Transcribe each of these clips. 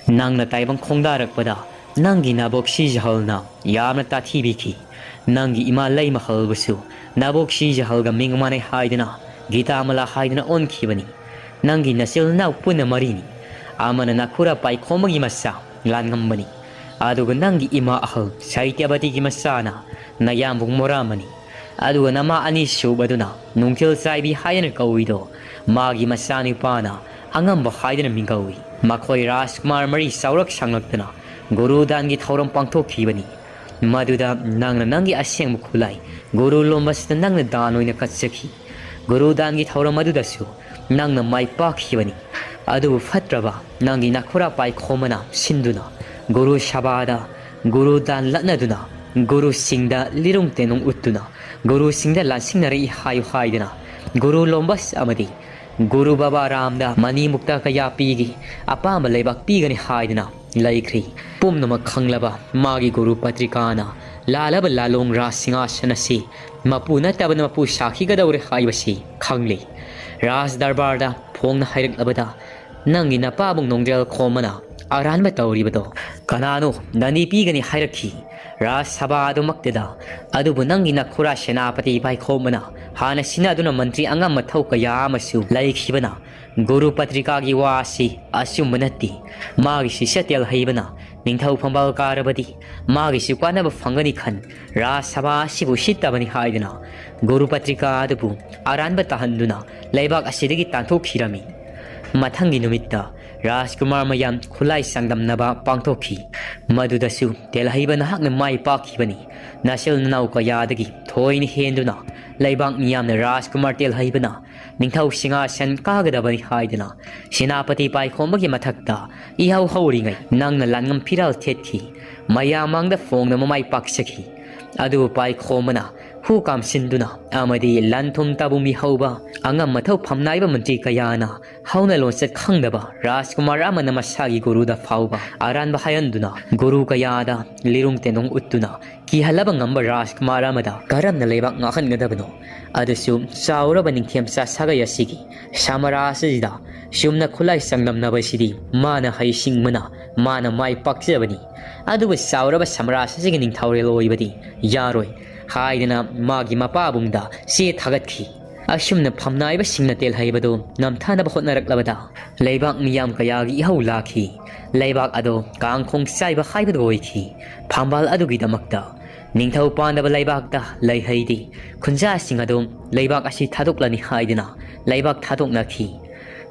ꯅꯪꯅ ꯇꯥꯏꯕꯪ ꯈꯣꯡꯗꯥꯔꯛꯄꯗ ꯅꯪꯒꯤ ꯅꯕꯣꯛ ꯁꯤꯖꯍꯜꯅ ꯌꯥꯝꯅ ꯇꯥꯊꯤꯕꯤꯈꯤ ꯅꯪꯒꯤ ꯏꯃꯥ ꯂꯩꯃꯍꯜꯕꯨꯁꯨ ꯅꯕꯣꯛ ꯁꯤꯖꯍꯜꯒ ꯃꯤꯡ ꯃꯥꯟꯅꯩ ꯍꯥꯏꯗꯨꯅ ꯒꯤꯇꯥꯃꯂꯥ ꯍꯥꯏꯗꯨꯅ ꯑꯣꯟꯈꯤꯕꯅꯤ ꯅꯪꯒꯤ ꯅꯆꯤꯜ ꯅꯥꯎ ꯄꯨꯟꯅ ꯃꯔꯤꯅꯤ ꯑꯃꯅ ꯅꯈꯨꯔꯥ ꯄꯥꯏꯈꯣꯝꯕꯒꯤ ꯃꯆꯥ ꯂꯥꯟꯉꯝꯕꯅꯤ ꯑꯗꯨꯒ ꯅꯪꯒꯤ ꯏꯃꯥ ꯑꯍꯜ ꯁꯩꯇ꯭ꯌꯕꯇꯤꯒꯤ ꯃꯆꯥꯅ ꯅꯌꯥꯝꯕꯨꯡ ꯃꯣꯔꯥꯃꯅꯤ ꯑꯗꯨꯒ ꯅꯃꯥ ꯑꯅꯤ ꯁꯨꯕꯗꯨꯅ ꯅꯨꯡꯊꯤꯜ ꯆꯥꯏꯕꯤ ꯍꯥꯏꯗꯨꯅ ꯀꯧꯏꯗꯣ ꯃꯥꯒꯤ ꯃꯆꯥꯅꯨꯄꯥꯅ ꯑꯉꯝꯕ ꯍꯥꯏꯗꯨꯅ ꯃꯤꯡꯒꯧꯏ ꯃꯈꯣꯏ ꯔꯥꯖꯀꯨꯃꯥꯔ ꯃꯔꯤ ꯆꯥꯎꯔꯛ ꯁꯪꯂꯛꯇꯨꯅ ꯒꯨꯔꯨꯗꯥꯟꯒꯤ ꯊꯧꯔꯝ ꯄꯥꯡꯊꯣꯛꯈꯤꯕꯅꯤ ꯃꯗꯨꯗ ꯅꯪꯅ ꯅꯪꯒꯤ ꯑꯁꯦꯡꯕ ꯈꯨꯠꯂꯥꯏ ꯒꯨꯔꯨ ꯂꯣꯝꯕꯁꯤꯗ ꯅꯪꯅ ꯗꯥꯟ ꯑꯣꯏꯅ ꯀꯠꯆꯈꯤ ꯒꯨꯔꯨꯗꯥꯟꯒꯤ ꯊꯧꯔꯝ ꯑꯗꯨꯗꯁꯨ ꯅꯪꯅ ꯃꯥꯏ ꯄꯥꯛꯈꯤꯕꯅꯤ ꯑꯗꯨꯕꯨ ꯐꯠꯇ꯭ꯔꯕ ꯅꯪꯒꯤ ꯅꯈꯨꯔꯥ ꯄꯥꯏꯈꯣꯝꯕꯅ ꯁꯤꯟꯗꯨꯅ ꯒꯨꯔꯨ ꯁꯚꯥꯗ ꯒꯨꯔꯨꯗꯥꯟ ꯂꯠꯅꯗꯨꯅ ꯒꯨꯔꯨꯁꯤꯡꯗ ꯂꯤꯔꯨꯡ ꯇꯦꯅꯨꯡ ꯎꯠꯇꯨꯅ ꯒꯨꯔꯨꯁꯤꯡꯗ ꯂꯥꯟꯁꯤꯡꯅꯔꯛꯏ ꯍꯥꯏꯌꯨ ꯍꯥꯏꯗꯨꯅ ꯒꯨꯔꯨ ꯂꯣꯝꯕꯁ ꯑꯃꯗꯤ ꯒꯨꯔु ꯕꯥꯕꯥ ꯔꯥꯝꯗ ꯃꯅꯤꯃꯨꯛꯇ ꯀꯌꯥ ꯄꯤꯒꯤ ꯑꯄꯥꯝꯕ ꯂꯩꯕꯥꯛ ꯄꯤꯒꯅꯤ ꯍꯥꯏꯗꯨꯅ ꯂꯩꯈ꯭ꯔꯤ ꯄꯨꯝꯅꯃꯛ ꯈꯪꯂꯕ ꯃꯥꯒꯤ ꯒꯨꯔꯨ ꯄत्रिꯀꯥꯅ ꯂꯥꯂꯕ ꯂꯥꯂꯣꯡ ꯔꯥꯖ ꯁꯤꯡꯍꯥꯁꯟ ꯑꯁꯤ ꯃꯄꯨ ꯅꯠꯇꯕꯅ ꯃꯄꯨ ꯁꯥꯈꯤꯒꯗꯧꯔꯦ ꯍꯥꯏꯕꯁꯤ ꯈꯪꯂꯤ ꯔꯥꯖ ꯗꯔꯕꯥꯔꯗ ꯐꯣꯡꯅ ꯍꯥꯏꯔꯛꯂꯕꯗ ꯅꯪꯒꯤ ꯅꯄꯥꯕꯨꯡ ꯅꯣꯡꯖꯦꯜ ꯈꯣꯝꯕꯅ ꯑꯔꯥꯟꯕ ꯇꯧꯔꯤꯕꯗꯣ ꯀꯅꯥꯅꯣ ꯅꯅꯤ ꯄꯤꯒꯅꯤ ꯍꯥꯏꯔꯛꯈꯤ ꯔꯥꯖ ꯁꯚꯥ ꯑꯗꯨꯃꯛꯇꯗ ꯑꯗꯨꯕꯨ ꯅꯪꯒꯤ ꯅꯈꯨꯔꯥ ꯁꯦꯅꯥꯄꯇꯤ ꯄꯥꯏꯈꯣꯝꯕꯅ ꯍꯥꯟꯅ ꯁꯤꯟꯅꯗꯨꯅ ꯃꯟꯇ꯭ꯔꯤ ꯑꯉꯝ ꯃꯊꯧ ꯀꯌꯥ ꯑꯃꯁꯨ ꯂꯩꯈꯤꯕꯅ ꯒꯨꯔꯨ ꯄत्रिꯀꯥꯒꯤ ꯋꯥ ꯑꯁꯤ ꯑꯆꯨꯝꯕ ꯅꯠꯇꯦ ꯃꯥꯒꯤꯁꯤ ꯁꯦꯇꯦꯜ ꯍꯩꯕꯅ ꯅꯤꯡꯊꯧ ꯐꯝꯕꯥꯜ ꯀꯥꯔꯕꯗꯤ ꯃꯥꯒꯤꯁꯨ ꯀꯥꯟꯅꯕ ꯐꯪꯒꯅꯤ ꯈꯟ ꯔꯥꯖ ꯁꯚꯥ ꯑꯁꯤꯕꯨ ꯁꯤꯠꯇꯕꯅꯤ ꯍꯥꯏꯗꯨꯅ ꯒꯨꯔꯨ ꯄत्रिꯀꯥ ꯑꯗꯨꯕꯨ ꯑꯔꯥꯟꯕ ꯇꯥꯍꯟꯗꯨꯅ ꯂꯩꯕꯥꯛ ꯑꯁꯤꯗꯒꯤ ꯇꯥꯟꯊꯣꯛꯈꯤꯔꯝꯃꯤ ꯃꯊꯪꯒꯤ ꯅꯨꯃꯤꯠꯇ ꯔꯥꯖꯀꯨꯃꯥꯔ ꯃꯌꯥꯝ ꯈꯨꯠꯂꯥꯏ ꯆꯥꯡꯗꯝꯅꯕ ꯄꯥꯡꯊꯣꯛꯈꯤ ꯃꯗꯨꯗꯁꯨ ꯇꯦꯜꯍꯩꯕ ꯅꯍꯥꯛꯅ ꯃꯥꯏ ꯄꯥꯛꯈꯤꯕꯅꯤ ꯅꯆꯤꯜ ꯅꯅꯥꯎ ꯀꯌꯥꯗꯒꯤ ꯊꯣꯏꯅ ꯍꯦꯟꯗꯨꯅ ꯂꯩꯕꯥꯛ ꯃꯤꯌꯥꯝꯅ ꯔꯥꯖꯀꯨꯃꯥꯔ ꯇꯦꯜꯍꯩꯕꯅ ꯅꯤꯡꯊꯧ ꯁꯤꯡꯍꯥꯁꯟ ꯀꯥꯒꯗꯕꯅꯤ ꯍꯥꯏꯗꯨꯅ ꯁꯦꯅꯥꯄꯇꯤ ꯄꯥꯏꯈꯣꯝꯕꯒꯤ ꯃꯊꯛꯇ ꯏꯍꯧ ꯍꯧꯔꯤꯉꯩ ꯅꯪꯅ ꯂꯥꯟꯉꯝ ꯐꯤꯔꯥꯜ ꯊꯦꯠꯈꯤ ꯃꯌꯥꯝ ꯃꯥꯡꯗ ꯐꯣꯡꯅ ꯃꯃꯥꯏ ꯄꯥꯛꯆꯈꯤ ꯑꯗꯨꯕꯨ ꯄꯥꯏꯈꯣꯝꯕꯅ ꯍꯨ ꯀꯥꯝꯁꯤꯟꯗꯨꯅ ꯑꯃꯗꯤ ꯂꯟ ꯊꯨꯝ ꯇꯥꯕꯨꯃꯤ ꯍꯧꯕ ꯑꯉꯝ ꯃꯊꯧ ꯐꯝꯅꯥꯏꯕ ꯃꯟꯇ꯭ꯔꯤ ꯀꯌꯥꯅ ꯍꯧꯅ ꯂꯣꯟꯆꯠ ꯈꯪꯗꯕ ꯔꯥꯖꯀꯨꯃꯥꯔ ꯑꯃꯅ ꯃꯁꯥꯒꯤ ꯒꯨꯔꯨꯗ ꯐꯥꯎꯕ ꯑꯔꯥꯟꯕ ꯍꯥꯏꯍꯟꯗꯨꯅ ꯒꯨꯔꯨ ꯀꯌꯥꯗ ꯂꯤꯔꯨꯡ ꯇꯦꯅꯨꯡ ꯎꯠꯇꯨꯅ ꯀꯤꯍꯜꯂꯕ ꯉꯝꯕ ꯔꯥꯖꯀꯨꯃꯥꯔ ꯑꯃꯗ ꯀꯔꯝꯅ ꯂꯩꯕꯥꯛ ꯉꯥꯛꯍꯟꯒꯗꯕꯅꯣ ꯑꯗꯨꯁꯨ ꯆꯥꯎꯔꯕ ꯅꯤꯡꯊꯦꯝꯆꯥ ꯁꯥꯒꯩ ꯑꯁꯤꯒꯤ ꯁꯃꯔꯥꯖꯁꯤꯗ ꯆꯨꯝꯅ ꯈꯨꯠꯂꯥꯏ ꯆꯥꯡꯗꯝꯅꯕꯁꯤꯗꯤ ꯃꯥꯅ ꯍꯩꯁꯤꯡꯕꯅ ꯃꯥꯅ ꯃꯥꯏ ꯄꯥꯛꯆꯕꯅꯤ ꯑꯗꯨꯕꯨ ꯆꯥꯎꯔꯕ ꯁꯃꯔꯥꯖ ꯑꯁꯤꯒꯤ ꯅꯤꯡꯊꯧꯔꯦꯜ ꯑꯣꯏꯕꯗꯤ ꯌꯥꯔꯣꯏ ꯍꯥꯏꯗꯨꯅ ꯃꯥꯒꯤ ꯃꯄꯥꯕꯨꯡꯗ ꯆꯦ ꯊꯥꯒꯠꯈꯤ ꯑꯁꯨꯝꯅ ꯐꯝꯅꯥꯏꯕꯁꯤꯡꯅ ꯇꯦꯜꯍꯩꯕꯗꯨ ꯅꯝꯊꯅꯕ ꯍꯣꯠꯅꯔꯛꯂꯕꯗ ꯂꯩꯕꯥꯛ ꯃꯤꯌꯥꯝ ꯀꯌꯥꯒꯤ ꯏꯍꯧ ꯂꯥꯛꯈꯤ ꯂꯩꯕꯥꯛ ꯑꯗꯣ ꯀꯥꯡꯈꯣꯡ ꯆꯥꯏꯕ ꯍꯥꯏꯕꯗꯨ ꯑꯣꯏꯈꯤ ꯐꯝꯕꯥꯜ ꯑꯗꯨꯒꯤꯗꯃꯛꯇ ꯅꯤꯡꯊꯧ ꯄꯥꯟꯗꯕ ꯂꯩꯕꯥꯛꯇ ꯂꯩꯍꯩꯗꯤ ꯈꯨꯟꯖꯥꯁꯤꯡ ꯑꯗꯨ ꯂꯩꯕꯥꯛ ꯑꯁꯤ ꯊꯥꯗꯣꯛꯂꯅꯤ ꯍꯥꯏꯗꯨꯅ ꯂꯩꯕꯥꯛ ꯊꯥꯗꯣꯛꯅꯈꯤ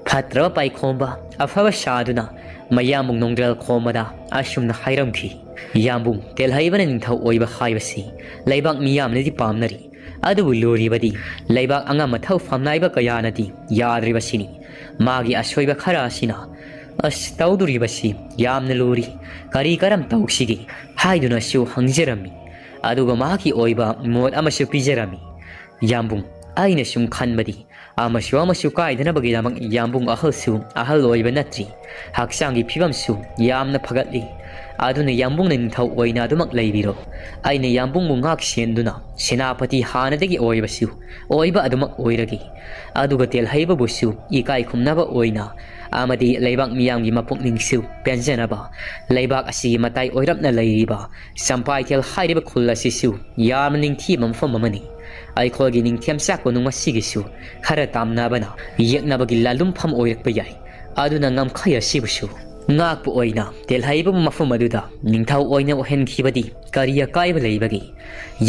ꯐꯠꯇ꯭ꯔꯕ ꯄꯥꯏꯈꯣꯝꯕ ꯑꯐꯕ ꯁꯥꯗꯨꯅ ꯃꯌꯥꯝꯕꯨꯡ ꯅꯣꯡꯖꯦꯜ ꯈꯣꯝꯕꯗ ꯑꯁꯨꯝꯅ ꯍꯥꯏꯔꯝꯈꯤ ꯌꯥꯝꯕꯨꯡ ꯇꯦꯜꯍꯩꯕꯅ ꯅꯤꯡꯊꯧ ꯑꯣꯏꯕ ꯍꯥꯏꯕꯁꯤ ꯂꯩꯕꯥꯛ ꯃꯤꯌꯥꯝꯅꯗꯤ ꯄꯥꯝꯅꯔꯤ ꯑꯗꯨꯕꯨ ꯂꯨꯔꯤꯕꯗꯤ ꯂꯩꯕꯥꯛ ꯑꯉꯝ ꯃꯊꯧ ꯐꯝꯅꯥꯏꯕ ꯀꯌꯥꯅꯗꯤ ꯌꯥꯗ꯭ꯔꯤꯕꯁꯤꯅꯤ ꯃꯥꯒꯤ ꯑꯁꯣꯏꯕ ꯈꯔ ꯑꯁꯤꯅ ꯑꯁ ꯇꯧꯗꯣꯔꯤꯕꯁꯤ ꯌꯥꯝꯅ ꯂꯨꯔꯤ ꯀꯔꯤ ꯀꯔꯝ ꯇꯧꯁꯤꯒꯦ ꯍꯥꯏꯗꯨꯅꯁꯨ ꯍꯪꯖꯔꯝꯃꯤ ꯑꯗꯨꯒ ꯃꯍꯥꯛꯀꯤ ꯑꯣꯏꯕ ꯃꯣꯠ ꯑꯃꯁꯨ ꯄꯤꯖꯔꯝꯃꯤ ꯌꯥꯝꯕꯨꯡ ꯑꯩꯅ ꯁꯨꯝ ꯈꯟꯕꯗꯤ ꯑꯃꯁꯨ ꯀꯥꯏꯗꯅꯕꯒꯤꯗꯃꯛ ꯌꯥꯝꯕꯨꯡ ꯑꯍꯜꯁꯨ ꯑꯍꯜ ꯑꯣꯏꯕ ꯅꯠꯇ꯭ꯔꯤ ꯍꯛꯆꯥꯡꯒꯤ ꯐꯤꯕꯝꯁꯨ ꯌꯥꯝꯅ ꯐꯒꯠꯂꯤ ꯑꯗꯨꯅ ꯌꯥꯝꯕꯨꯡꯅ ꯅꯤꯡꯊꯧ ꯑꯣꯏꯅ ꯑꯗꯨꯃꯛ ꯂꯩꯕꯤꯔꯣ ꯑꯩꯅ ꯌꯥꯝꯕꯨꯡꯕꯨ ꯉꯥꯛ ꯁꯦꯟꯗꯨꯅ ꯁꯦꯅꯥꯄꯇꯤ ꯍꯥꯟꯅꯗꯒꯤ ꯑꯣꯏꯕꯁꯨ ꯑꯣꯏꯕ ꯑꯗꯨꯃꯛ ꯑꯣꯏꯔꯒꯦ ꯑꯗꯨꯒ ꯇꯦꯜꯍꯩꯕꯕꯨꯁꯨ ꯏꯀꯥꯏ ꯈꯨꯝꯅꯕ ꯑꯣꯏꯅ ꯑꯃꯗꯤ ꯂꯩꯕꯥꯛ ꯃꯤꯌꯥꯝꯒꯤ ꯃꯄꯨꯛꯅꯤꯡꯁꯨ ꯄꯦꯟꯖꯅꯕ ꯂꯩꯕꯥꯛ ꯑꯁꯤꯒꯤ ꯃꯇꯥꯏ ꯑꯣꯏꯔꯞꯅ ꯂꯩꯔꯤꯕ ꯆꯝꯄꯥꯏꯊꯦꯜ ꯍꯥꯏꯔꯤꯕ ꯈꯨꯜ ꯑꯁꯤꯁꯨ ꯌꯥꯝꯅ ꯅꯤꯡꯊꯤꯕ ꯃꯐꯝ ꯑꯃꯅꯤ ꯑꯩꯈꯣꯏꯒꯤ ꯅꯤꯡꯊꯦꯝꯆꯥ ꯀꯣꯅꯨꯡ ꯑꯁꯤꯒꯤꯁꯨ ꯈꯔ ꯇꯥꯝꯅꯕꯅ ꯌꯦꯛꯅꯕꯒꯤ ꯂꯥꯂꯨꯝꯐꯝ ꯑꯣꯏꯔꯛꯄ ꯌꯥꯏ ꯑꯗꯨꯅ ꯉꯝꯈꯩ ꯑꯁꯤꯕꯨꯁꯨ ꯉꯥꯛꯄ ꯑꯣꯏꯅ ꯇꯦꯜꯍꯩꯕꯕꯨ ꯃꯐꯝ ꯑꯗꯨꯗ ꯅꯤꯡꯊꯧ ꯑꯣꯏꯅ ꯑꯣꯏꯍꯟꯈꯤꯕꯗꯤ ꯀꯔꯤ ꯑꯀꯥꯏꯕ ꯂꯩꯕꯒꯦ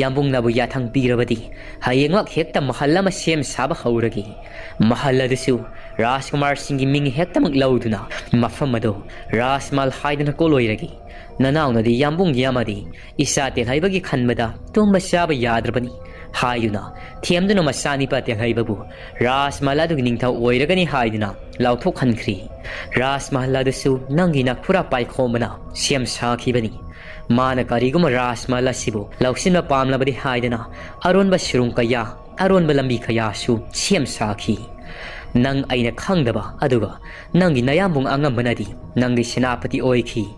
ꯌꯥꯝꯕꯨꯡꯅꯕꯨ ꯌꯥꯊꯪ ꯄꯤꯔꯕꯗꯤ ꯍꯌꯦꯡꯃꯛ ꯍꯦꯛꯇ ꯃꯍꯜ ꯑꯃ ꯁꯦꯝ ꯁꯥꯕ ꯍꯧꯔꯒꯦ ꯃꯍꯜ ꯑꯗꯨꯁꯨ ꯔꯥꯖꯀꯨꯃꯥꯔꯁꯤꯡꯒꯤ ꯃꯤꯡ ꯍꯦꯛꯇꯃꯛ ꯂꯧꯗꯨꯅ ꯃꯐꯝ ꯑꯗꯨ ꯔꯥꯖꯃꯍꯜ ꯍꯥꯏꯗꯨꯅ ꯀꯣꯂꯣꯏꯔꯒꯦ ꯅꯅꯥꯎꯅꯗꯤ ꯌꯥꯝꯕꯨꯡꯒꯤ ꯑꯃꯗꯤ ꯏꯆꯥ ꯇꯦꯜꯍꯩꯕꯒꯤ ꯈꯟꯕꯗ ꯇꯨꯝꯕ ꯆꯥꯕ ꯌꯥꯗ꯭ꯔꯕꯅꯤ ꯍꯥꯏꯗꯨꯅ ꯊꯦꯝꯗꯨꯅ ꯃꯆꯥꯅꯤꯄꯥ ꯇꯦꯜꯍꯩꯕꯕꯨ ꯔꯥꯖꯃꯍꯜ ꯑꯗꯨꯒꯤ ꯅꯤꯡꯊꯧ ꯑꯣꯏꯔꯒꯅꯤ ꯍꯥꯏꯗꯨꯅ ꯂꯥꯎꯊꯣꯛꯍꯟꯈ꯭ꯔꯤ ꯔꯥꯖꯃꯍꯜ ꯑꯗꯨꯁꯨ ꯅꯪꯒꯤ ꯅꯈꯨꯔꯥ ꯄꯥꯏꯈꯣꯝꯕꯅ ꯁꯦꯝ ꯁꯥꯈꯤꯕꯅꯤ ꯃꯥꯅ ꯀꯔꯤꯒꯨꯝꯕ ꯔꯥꯖꯃꯍꯜ ꯑꯁꯤꯕꯨ ꯂꯧꯁꯤꯟꯕ ꯄꯥꯝꯂꯕꯗꯤ ꯍꯥꯏꯗꯨꯅ ꯑꯔꯣꯟꯕ ꯁꯨꯔꯨꯡ ꯀꯌꯥ ꯑꯔꯣꯟꯕ ꯂꯝꯕꯤ ꯀꯌꯥꯁꯨ ꯁꯦꯝ ꯁꯥꯈꯤ ꯅꯪ ꯑꯩꯅ ꯈꯪꯗꯕ ꯑꯗꯨꯒ ꯅꯪꯒꯤ ꯅꯌꯥꯝꯕꯨꯡ ꯑꯉꯝꯕꯅꯗꯤ ꯅꯪꯒꯤ ꯁꯦꯅꯥꯄꯇꯤ ꯑꯣꯏꯈꯤ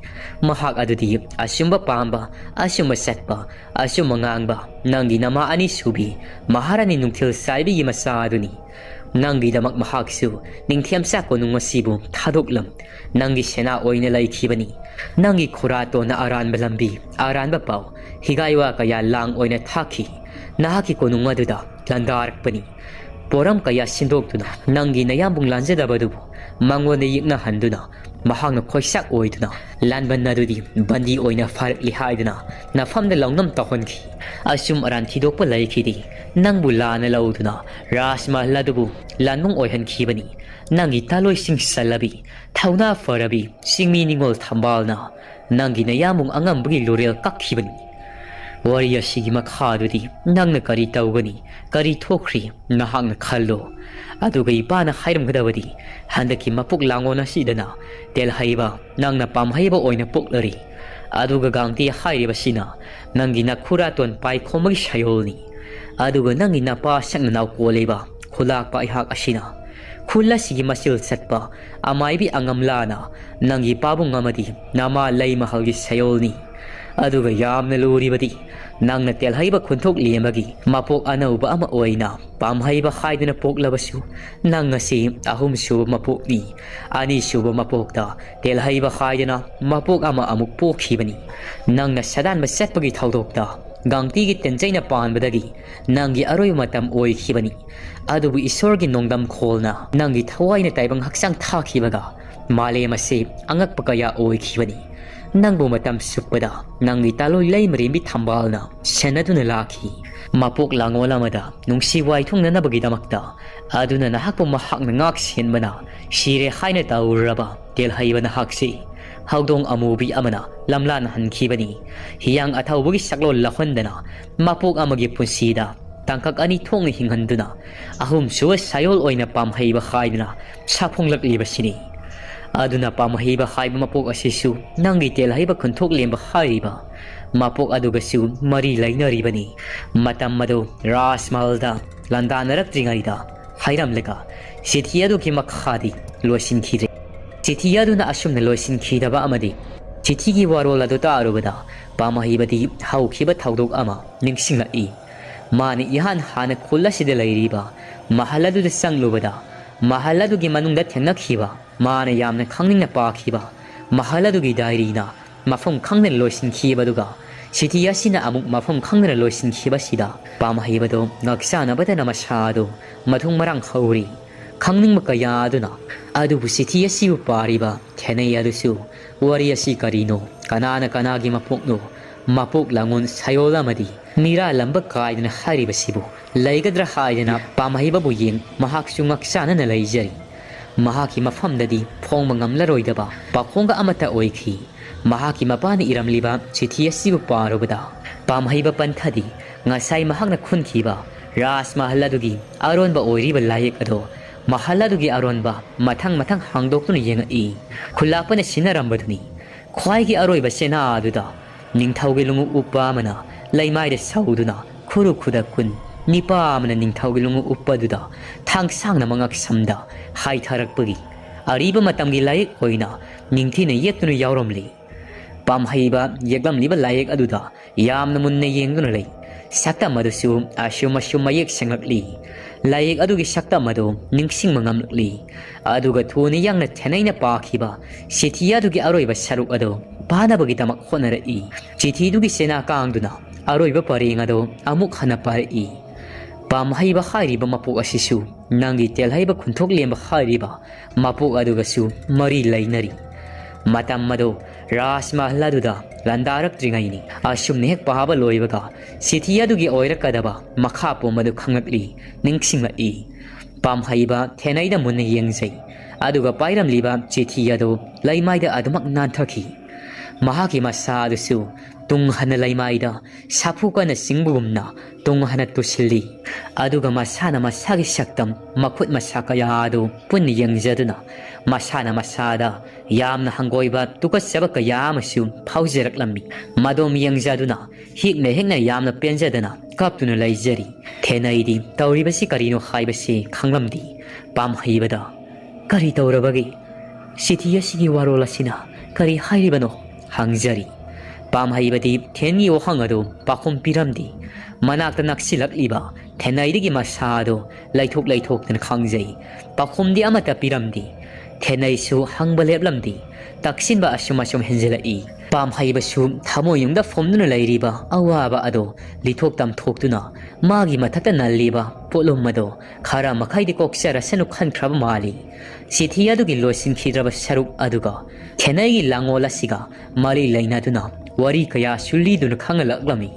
ꯃꯍꯥꯛ ꯑꯗꯨꯗꯤ ꯑꯆꯨꯝꯕ ꯄꯥꯝꯕ ꯑꯆꯨꯝꯕ ꯆꯠꯄ ꯑꯆꯨꯝꯕ ꯉꯥꯡꯕ ꯅꯪꯒꯤ ꯅꯃꯥ ꯑꯅꯤ ꯁꯨꯕꯤ ꯃꯍꯥꯔꯥꯅꯤ ꯅꯨꯡꯊꯤꯜ ꯆꯥꯏꯕꯤꯒꯤ ꯃꯆꯥ ꯑꯗꯨꯅꯤ ꯅꯪꯒꯤꯗꯃꯛ ꯃꯍꯥꯛꯁꯨ ꯅꯤꯡꯊꯦꯝꯆꯥ ꯀꯣꯅꯨꯡ ꯑꯁꯤꯕꯨ ꯊꯥꯗꯣꯛꯂꯝ ꯅꯪꯒꯤ ꯁꯦꯅꯥ ꯑꯣꯏꯅ ꯂꯩꯈꯤꯕꯅꯤ ꯅꯪꯒꯤ ꯈꯨꯔꯥꯇꯣꯟꯅ ꯑꯔꯥꯟꯕ ꯂꯝꯕꯤ ꯑꯔꯥꯟꯕ ꯄꯥꯎ ꯍꯤꯒꯥꯏꯋꯥ ꯀꯌꯥ ꯂꯥꯡ ꯑꯣꯏꯅ ꯊꯥꯈꯤ ꯅꯍꯥꯛꯀꯤ ꯀꯣꯅꯨꯡ ꯑꯗꯨꯗ ꯂꯥꯟꯗꯥꯔꯛꯄꯅꯤ ꯄꯣꯔꯝ ꯀꯌꯥ ꯁꯤꯟꯗꯣꯛꯇꯨꯅ ꯅꯪꯒꯤ ꯅꯌꯥꯝꯕꯨꯡ ꯂꯥꯟꯖꯗꯕꯗꯨꯕꯨ ꯃꯉꯣꯟꯗ ꯌꯦꯛꯅꯍꯟꯗꯨꯅ ꯃꯍꯥꯛꯅ ꯈꯣꯏꯁꯥꯛ ꯑꯣꯏꯗꯨꯅ ꯂꯥꯟꯕꯟ ꯑꯗꯨꯗꯤ ꯕꯟꯗꯤ ꯑꯣꯏꯅ ꯐꯥꯔꯛꯂꯤ ꯍꯥꯏꯗꯨꯅ ꯅꯐꯝꯗ ꯂꯧꯅꯝ ꯇꯧꯍꯟꯈꯤ ꯑꯆꯨꯝ ꯑꯔꯥꯟ ꯊꯤꯗꯣꯛꯄ ꯂꯩꯈꯤꯗꯤ ꯅꯪꯕꯨ ꯂꯥꯟꯅ ꯂꯧꯗꯨꯅ ꯔꯥꯖꯃꯍꯜ ꯑꯗꯨꯕꯨ ꯂꯥꯟꯕꯨꯡ ꯑꯣꯏꯍꯟꯈꯤꯕꯅꯤ ꯅꯪꯒꯤ ꯇꯥꯂꯣꯏꯁꯤꯡ ꯁꯜꯂꯕꯤ ꯊꯧꯅꯥ ꯐꯔꯕꯤ ꯆꯤꯡꯃꯤ ꯅꯤꯡꯉꯣꯜ ꯊꯝꯕꯥꯜꯅ ꯅꯪꯒꯤ ꯅꯌꯥꯝꯕꯨꯡ ꯑꯉꯝꯕꯒꯤ ꯂꯨꯔꯦꯜ ꯀꯛꯈꯤꯕꯅꯤ ꯋꯥꯔꯤ ꯑꯁꯤꯒꯤ ꯃꯈꯥꯗꯨꯗꯤ ꯅꯪꯅ ꯀꯔꯤ ꯇꯧꯒꯅꯤ ꯀꯔꯤ ꯊꯣꯛꯈ꯭ꯔꯤ ꯅꯍꯥꯛꯅ ꯈꯜꯂꯣ ꯑꯗꯨꯒ ꯏꯄꯥꯅ ꯍꯥꯏꯔꯝꯒꯗꯕꯗꯤ ꯍꯟꯗꯛꯀꯤ ꯃꯄꯨꯛ ꯂꯥꯡꯒꯣꯟ ꯑꯁꯤꯗꯅ ꯇꯦꯜꯍꯩꯕ ꯅꯪꯅ ꯄꯥꯝꯍꯩꯕ ꯑꯣꯏꯅ ꯄꯣꯛꯂꯔꯤ ꯑꯗꯨꯒ ꯒꯥꯡꯇꯤ ꯍꯥꯏꯔꯤꯕꯁꯤꯅ ꯅꯪꯒꯤ ꯅꯈꯨꯔꯥꯇꯣꯟ ꯄꯥꯏꯈꯣꯝꯕꯒꯤ ꯁꯌꯣꯜꯅꯤ ꯑꯗꯨꯒ ꯅꯪꯒꯤ ꯅꯄꯥ ꯁꯛꯅ ꯅꯥꯎꯀꯣꯜꯂꯤꯕ ꯈꯨꯂꯥꯛꯄ ꯑꯩꯍꯥꯛ ꯑꯁꯤꯅ ꯈꯨꯜ ꯑꯁꯤꯒꯤ ꯃꯆꯤꯜ ꯆꯠꯄ ꯑꯃꯥꯏꯕꯤ ꯑꯉꯝꯂꯥꯅ ꯅꯪꯒꯤ ꯄꯥꯕꯨꯡ ꯑꯃꯗꯤ ꯅꯃꯥ ꯂꯩꯃꯍꯜꯒꯤ ꯁꯌꯣꯜꯅꯤ ꯑꯗꯨꯒ ꯌꯥꯝꯅ ꯂꯨꯔꯤꯕꯗꯤ ꯅꯪꯅ ꯇꯦꯜꯍꯩꯕ ꯈꯨꯟꯊꯣꯛ ꯂꯦꯝꯕꯒꯤ ꯃꯄꯣꯛ ꯑꯅꯧꯕ ꯑꯃ ꯑꯣꯏꯅ ꯄꯥꯝꯍꯩꯕ ꯍꯥꯏꯗꯨꯅ ꯄꯣꯛꯂꯕꯁꯨ ꯅꯪ ꯉꯁꯤ ꯑꯍꯨꯝꯁꯨꯕ ꯃꯄꯣꯛꯅꯤ ꯑꯅꯤꯁꯨꯕ ꯃꯄꯣꯛꯇ ꯇꯦꯜꯍꯩꯕ ꯍꯥꯏꯗꯨꯅ ꯃꯄꯣꯛ ꯑꯃ ꯑꯃꯨꯛ ꯄꯣꯛꯈꯤꯕꯅꯤ ꯅꯪꯅ ꯁꯗꯥꯟꯕ ꯆꯠꯄꯒꯤ ꯊꯧꯗꯣꯛꯇ ꯒꯥꯡꯇꯤꯒꯤ ꯇꯦꯟꯖꯩꯅ ꯄꯥꯟꯕꯗꯒꯤ ꯅꯪꯒꯤ ꯑꯔꯣꯏꯕ ꯃꯇꯝ ꯑꯣꯏꯈꯤꯕꯅꯤ ꯑꯗꯨꯕꯨ ꯏꯁꯣꯔꯒꯤ ꯅꯣꯡꯗꯝ ꯈꯣꯜꯅ ꯅꯪꯒꯤ ꯊꯋꯥꯏꯅ ꯇꯥꯏꯕꯪ ꯍꯛꯆꯥꯡ ꯊꯥꯈꯤꯕꯒ ꯃꯥꯂꯦꯝ ꯑꯁꯤ ꯑꯉꯛꯄ ꯀꯌꯥ ꯑꯣꯏꯈꯤꯕꯅꯤ ꯅꯪꯕꯨ ꯃꯇꯝ ꯆꯨꯞꯄꯗ ꯅꯪꯒꯤ ꯇꯥꯂꯣꯏ ꯂꯩꯃꯔꯦꯝꯕꯤ ꯊꯝꯕꯥꯜꯅ ꯁꯦꯟꯅꯗꯨꯅ ꯂꯥꯛꯈꯤ ꯃꯄꯣꯛ ꯂꯥꯡꯒꯣꯜ ꯑꯃꯗ ꯅꯨꯡꯁꯤ ꯋꯥꯏꯊꯨꯡꯅꯅꯕꯒꯤꯗꯃꯛꯇ ꯑꯗꯨꯅ ꯅꯍꯥꯛꯄꯨ ꯃꯍꯥꯛꯅ ꯉꯥꯛ ꯁꯦꯟꯕꯅ ꯁꯤꯔꯦ ꯍꯥꯏꯅ ꯇꯧꯔꯨꯔꯕ ꯇꯦꯜꯍꯩꯕ ꯅꯍꯥꯛꯁꯤ ꯍꯧꯗꯣꯡ ꯑꯃꯨꯕꯤ ꯑꯃꯅ ꯂꯝꯂꯥꯟꯍꯟꯈꯤꯕꯅꯤ ꯍꯤꯌꯥꯡ ꯑꯊꯧꯕꯒꯤ ꯁꯛꯂꯣꯟ ꯂꯧꯍꯟꯗꯅ ꯃꯄꯣꯛ ꯑꯃꯒꯤ ꯄꯨꯟꯁꯤꯗ ꯇꯥꯡꯀꯛ ꯑꯅꯤ ꯊꯣꯛꯅ ꯍꯤꯡꯍꯟꯗꯨꯅ ꯑꯍꯨꯝꯁꯨꯕ ꯁꯌꯣꯜ ꯑꯣꯏꯅ ꯄꯥꯝꯍꯩꯕ ꯍꯥꯏꯗꯨꯅ ꯁꯥꯐꯣꯡꯂꯛꯂꯤꯕꯁꯤꯅꯤ ꯑꯗꯨꯅ ꯄꯥꯝꯍꯩꯕ ꯍꯥꯏꯕ ꯃꯄꯣꯛ ꯑꯁꯤꯁꯨ ꯅꯪꯒꯤ ꯇꯦꯜꯍꯩꯕ ꯈꯨꯟꯊꯣꯛ ꯂꯦꯝꯕ ꯍꯥꯏꯔꯤꯕ ꯃꯄꯣꯛ ꯑꯗꯨꯒꯁꯨ ꯃꯔꯤ ꯂꯩꯅꯔꯤꯕꯅꯤ ꯃꯇꯝ ꯑꯗꯨ ꯔꯥꯖꯃꯍꯜꯗ ꯂꯥꯟꯗꯥꯅꯔꯛꯇ꯭ꯔꯤꯉꯩꯗ ꯍꯥꯏꯔꯝꯂꯒ ꯆꯤꯊꯤ ꯑꯗꯨꯒꯤ ꯃꯈꯥꯗꯤ ꯂꯣꯏꯁꯤꯟꯈꯤꯗ꯭ꯔꯦ ꯆꯤꯊꯤ ꯑꯗꯨꯅ ꯑꯁꯨꯝꯅ ꯂꯣꯏꯁꯤꯟꯈꯤꯗꯕ ꯑꯃꯗꯤ ꯆꯤꯊꯤꯒꯤ ꯋꯥꯔꯣꯜ ꯑꯗꯨ ꯇꯥꯔꯨꯕꯗ ꯄꯥꯝꯍꯩꯕꯗꯤ ꯍꯧꯈꯤꯕ ꯊꯧꯗꯣꯛ ꯑꯃ ꯅꯤꯡꯁꯤꯡꯂꯛꯏ ꯃꯥꯅ ꯏꯍꯥꯟ ꯍꯥꯟꯅ ꯈꯨꯜ ꯑꯁꯤꯗ ꯂꯩꯔꯤꯕ ꯃꯍꯜ ꯑꯗꯨꯗ ꯆꯪꯂꯨꯕꯗ ꯃꯍꯜ ꯑꯗꯨꯒꯤ ꯃꯅꯨꯡꯗ ꯊꯦꯡꯅꯈꯤꯕ ꯃꯥꯅ ꯌꯥꯝꯅ ꯈꯪꯅꯤꯡꯅ ꯄꯥꯈꯤꯕ ꯃꯍꯜ ꯑꯗꯨꯒꯤ ꯗꯥꯏꯔꯤꯅ ꯃꯐꯝ ꯈꯪꯗꯅ ꯂꯣꯏꯁꯤꯟꯈꯤꯕꯗꯨꯒ ꯆꯤꯊꯤ ꯑꯁꯤꯅ ꯑꯃꯨꯛ ꯃꯐꯝ ꯈꯪꯗꯅ ꯂꯣꯏꯁꯤꯟꯈꯤꯕꯁꯤꯗ ꯄꯥꯝꯍꯩꯕꯗꯣ ꯉꯛꯆꯥꯅꯕꯗꯅ ꯃꯁꯥꯗꯣ ꯃꯊꯨꯡ ꯃꯔꯥꯡ ꯍꯧꯔꯤ ꯈꯪꯅꯤꯡꯕ ꯀꯌꯥ ꯑꯗꯨꯅ ꯑꯗꯨꯕꯨ ꯆꯤꯊꯤ ꯑꯁꯤꯕꯨ ꯄꯥꯔꯤꯕ ꯊꯦꯅꯩ ꯑꯗꯨꯁꯨ ꯋꯥꯔꯤ ꯑꯁꯤ ꯀꯔꯤꯅꯣ ꯀꯅꯥꯅ ꯀꯅꯥꯒꯤ ꯃꯄꯣꯛꯅꯣ ꯃꯄꯣꯛ ꯂꯥꯡꯒꯣꯟ ꯁꯌꯣꯜ ꯑꯃꯗꯤ ꯃꯤꯔꯥꯂꯝꯕ ꯀꯥꯏꯗꯅ ꯍꯥꯏꯔꯤꯕꯁꯤꯕꯨ ꯂꯩꯒꯗ꯭ꯔꯥ ꯍꯥꯏꯗꯅ ꯄꯥꯝꯍꯩꯕꯕꯨ ꯌꯦꯡ ꯃꯍꯥꯛꯁꯨ ꯉꯛꯆꯥꯅꯅ ꯂꯩꯖꯔꯤ ꯃꯍꯥꯛꯀꯤ ꯃꯐꯝꯗꯗꯤ ꯐꯣꯡꯕ ꯉꯝꯂꯔꯣꯏꯗꯕ ꯄꯥꯈꯣꯡꯒ ꯑꯃꯠꯇ ꯑꯣꯏꯈꯤ ꯃꯍꯥꯛꯀꯤ ꯃꯄꯥꯅ ꯏꯔꯝꯂꯤꯕ ꯆꯤꯊꯤ ꯑꯁꯤꯕꯨ ꯄꯥꯔꯨꯕꯗ ꯄꯥꯝꯍꯩꯕ ꯄꯟꯊꯗꯤ ꯉꯁꯥꯏ ꯃꯍꯥꯛꯅ ꯈꯨꯟꯈꯤꯕ ꯔꯥꯖꯃꯍꯜ ꯑꯗꯨꯒꯤ ꯑꯔꯣꯟꯕ ꯑꯣꯏꯔꯤꯕ ꯂꯥꯏꯌꯦꯛ ꯑꯗꯣ ꯃꯍꯜ ꯑꯗꯨꯒꯤ ꯑꯔꯣꯟꯕ ꯃꯊꯪ ꯃꯊꯪ ꯍꯥꯡꯗꯣꯛꯇꯨꯅ ꯌꯦꯡꯉꯛꯏ ꯈꯨꯜꯂꯥꯛꯄꯅ ꯁꯤꯟꯅꯔꯝꯕꯗꯨꯅꯤ ꯈ꯭ꯋꯥꯏꯒꯤ ꯑꯔꯣꯏꯕ ꯁꯦꯅꯥ ꯑꯗꯨꯗ ꯅꯤꯡꯊꯧꯒꯤ ꯂꯣꯡꯎꯞ ꯎꯞꯄ ꯑꯃꯅ ꯂꯩꯃꯥꯏꯗ ꯁꯧꯗꯨꯅ ꯈꯨꯔꯨ ꯈꯨꯗꯛ ꯀꯨꯟ ꯅꯤꯄꯥ ꯑꯃꯅ ꯅꯤꯡꯊꯧꯒꯤ ꯂꯣꯡꯎꯞ ꯎꯞꯄꯗꯨꯗ ꯊꯥꯡ ꯁꯥꯡꯅ ꯃꯉꯛ ꯁꯝꯗ ꯍꯥꯏꯊꯔꯛꯄꯒꯤ ꯑꯔꯤꯕ ꯃꯇꯝꯒꯤ ꯂꯥꯏꯌꯦꯛ ꯑꯣꯏꯅ ꯅꯤꯡꯊꯤꯅ ꯌꯦꯛꯇꯨꯅ ꯌꯥꯎꯔꯝꯂꯤ ꯄꯥꯝꯍꯩꯕ ꯌꯦꯛꯂꯝꯂꯤꯕ ꯂꯥꯏꯌꯦꯛ ꯑꯗꯨꯗ ꯌꯥꯝꯅ ꯃꯨꯟꯅ ꯌꯦꯡꯗꯨꯅ ꯂꯩ ꯁꯛꯇꯝ ꯑꯗꯨꯁꯨ ꯑꯁꯨꯝ ꯑꯁꯨꯝ ꯃꯌꯦꯛ ꯁꯦꯡꯂꯛꯂꯤ ꯂꯥꯏꯌꯦꯛ ꯑꯗꯨꯒꯤ ꯁꯛꯇꯝ ꯑꯗꯨ ꯅꯤꯡꯁꯤꯡꯕ ꯉꯝꯂꯛꯂꯤ ꯑꯗꯨꯒ ꯊꯨꯅ ꯌꯥꯡꯅ ꯊꯦꯅꯩꯅ ꯄꯥꯈꯤꯕ ꯆꯤꯊꯤ ꯑꯗꯨꯒꯤ ꯑꯔꯣꯏꯕ ꯁꯔꯨꯛ ꯑꯗꯨ ꯄꯥꯅꯕꯒꯤꯗꯃꯛ ꯍꯣꯠꯅꯔꯛꯏ ꯆꯤꯊꯤꯗꯨꯒꯤ ꯁꯦꯅꯥ ꯀꯥꯡꯗꯨꯅ ꯑꯔꯣꯏꯕ ꯄꯔꯦꯡ ꯑꯗꯨ ꯑꯃꯨꯛ ꯍꯟꯅ ꯄꯥꯔꯛꯏ ꯄꯥꯝꯍꯩꯕ ꯍꯥꯏꯔꯤꯕ ꯃꯄꯣꯛ ꯑꯁꯤꯁꯨ ꯅꯪꯒꯤ ꯇꯦꯜꯍꯩꯕ ꯈꯨꯟꯊꯣꯛ ꯂꯦꯝꯕ ꯍꯥꯏꯔꯤꯕ ꯃꯄꯣꯛ ꯑꯗꯨꯒꯁꯨ ꯃꯔꯤ ꯂꯩꯅꯔꯤ ꯃꯇꯝ ꯑꯗꯨ ꯔꯥꯖꯃꯍꯜ ꯑꯗꯨꯗ ꯂꯥꯟꯗꯥꯔꯛꯇ꯭ꯔꯤꯉꯩꯅꯤ ꯑꯁꯨꯝꯅ ꯍꯦꯛ ꯄꯥꯕ ꯂꯣꯏꯕꯒ ꯆꯤꯊꯤ ꯑꯗꯨꯒꯤ ꯑꯣꯏꯔꯛꯀꯗꯕ ꯃꯈꯥ ꯄꯣꯝꯕꯗꯨ ꯈꯪꯂꯛꯂꯤ ꯅꯤꯡꯁꯤꯡꯂꯛꯏ ꯄꯥꯝꯍꯩꯕ ꯊꯦꯅꯩꯗ ꯃꯨꯟꯅ ꯌꯦꯡꯖꯩ ꯑꯗꯨꯒ ꯄꯥꯏꯔꯝꯂꯤꯕ ꯆꯤꯊꯤ ꯑꯗꯨ ꯂꯩꯃꯥꯏꯗ ꯑꯗꯨꯃꯛ ꯅꯥꯟꯊꯈꯤ ꯃꯍꯥꯛꯀꯤ ꯃꯁꯥ ꯑꯗꯨꯁꯨ tung hana laimaida sapu kana singbugumna tung hana tusilli aduga masana masagi saktam makut masaka yadu pun yangjaduna masana masada yamna hangoiba tukasaba ka yamasu phaujerak lammi madom yangjaduna hikne hekna yamna penjadana kaptuna laijari thenaidi tawribasi karino haibasi khanglamdi pam haibada kari tawrabagi sithiyasigi warolasina kari hairibano hangjari पामहैबदी थेनगी वहांग अदो पाखुम पिरमदी मनाक्ता नक्सिलक्लिबा थेनैदगी मसादो लैथोक लैथोकतन खांगजै पाखुमदी अमता पिरमदी थेनैसु हंगबा लेपलमदी तक्सिनबा assume assume हेंजेलाई पामहैबसु थमोयुंगदा फोमदुना लैरिबा अवाबा अदो लिथोक तमथोक्तुना मागी मथक्ता नल्लिबा पोलोम अदो खरा मखैदि कोक्सरसनु खनख्रबा माली सिथि अदुगी लोसिनखिद्रबा सरुक अदुगा थेनैगी लांगोल असिगा मरी लैनादुना worry कया सुल्लीदुना खंगलक्लमी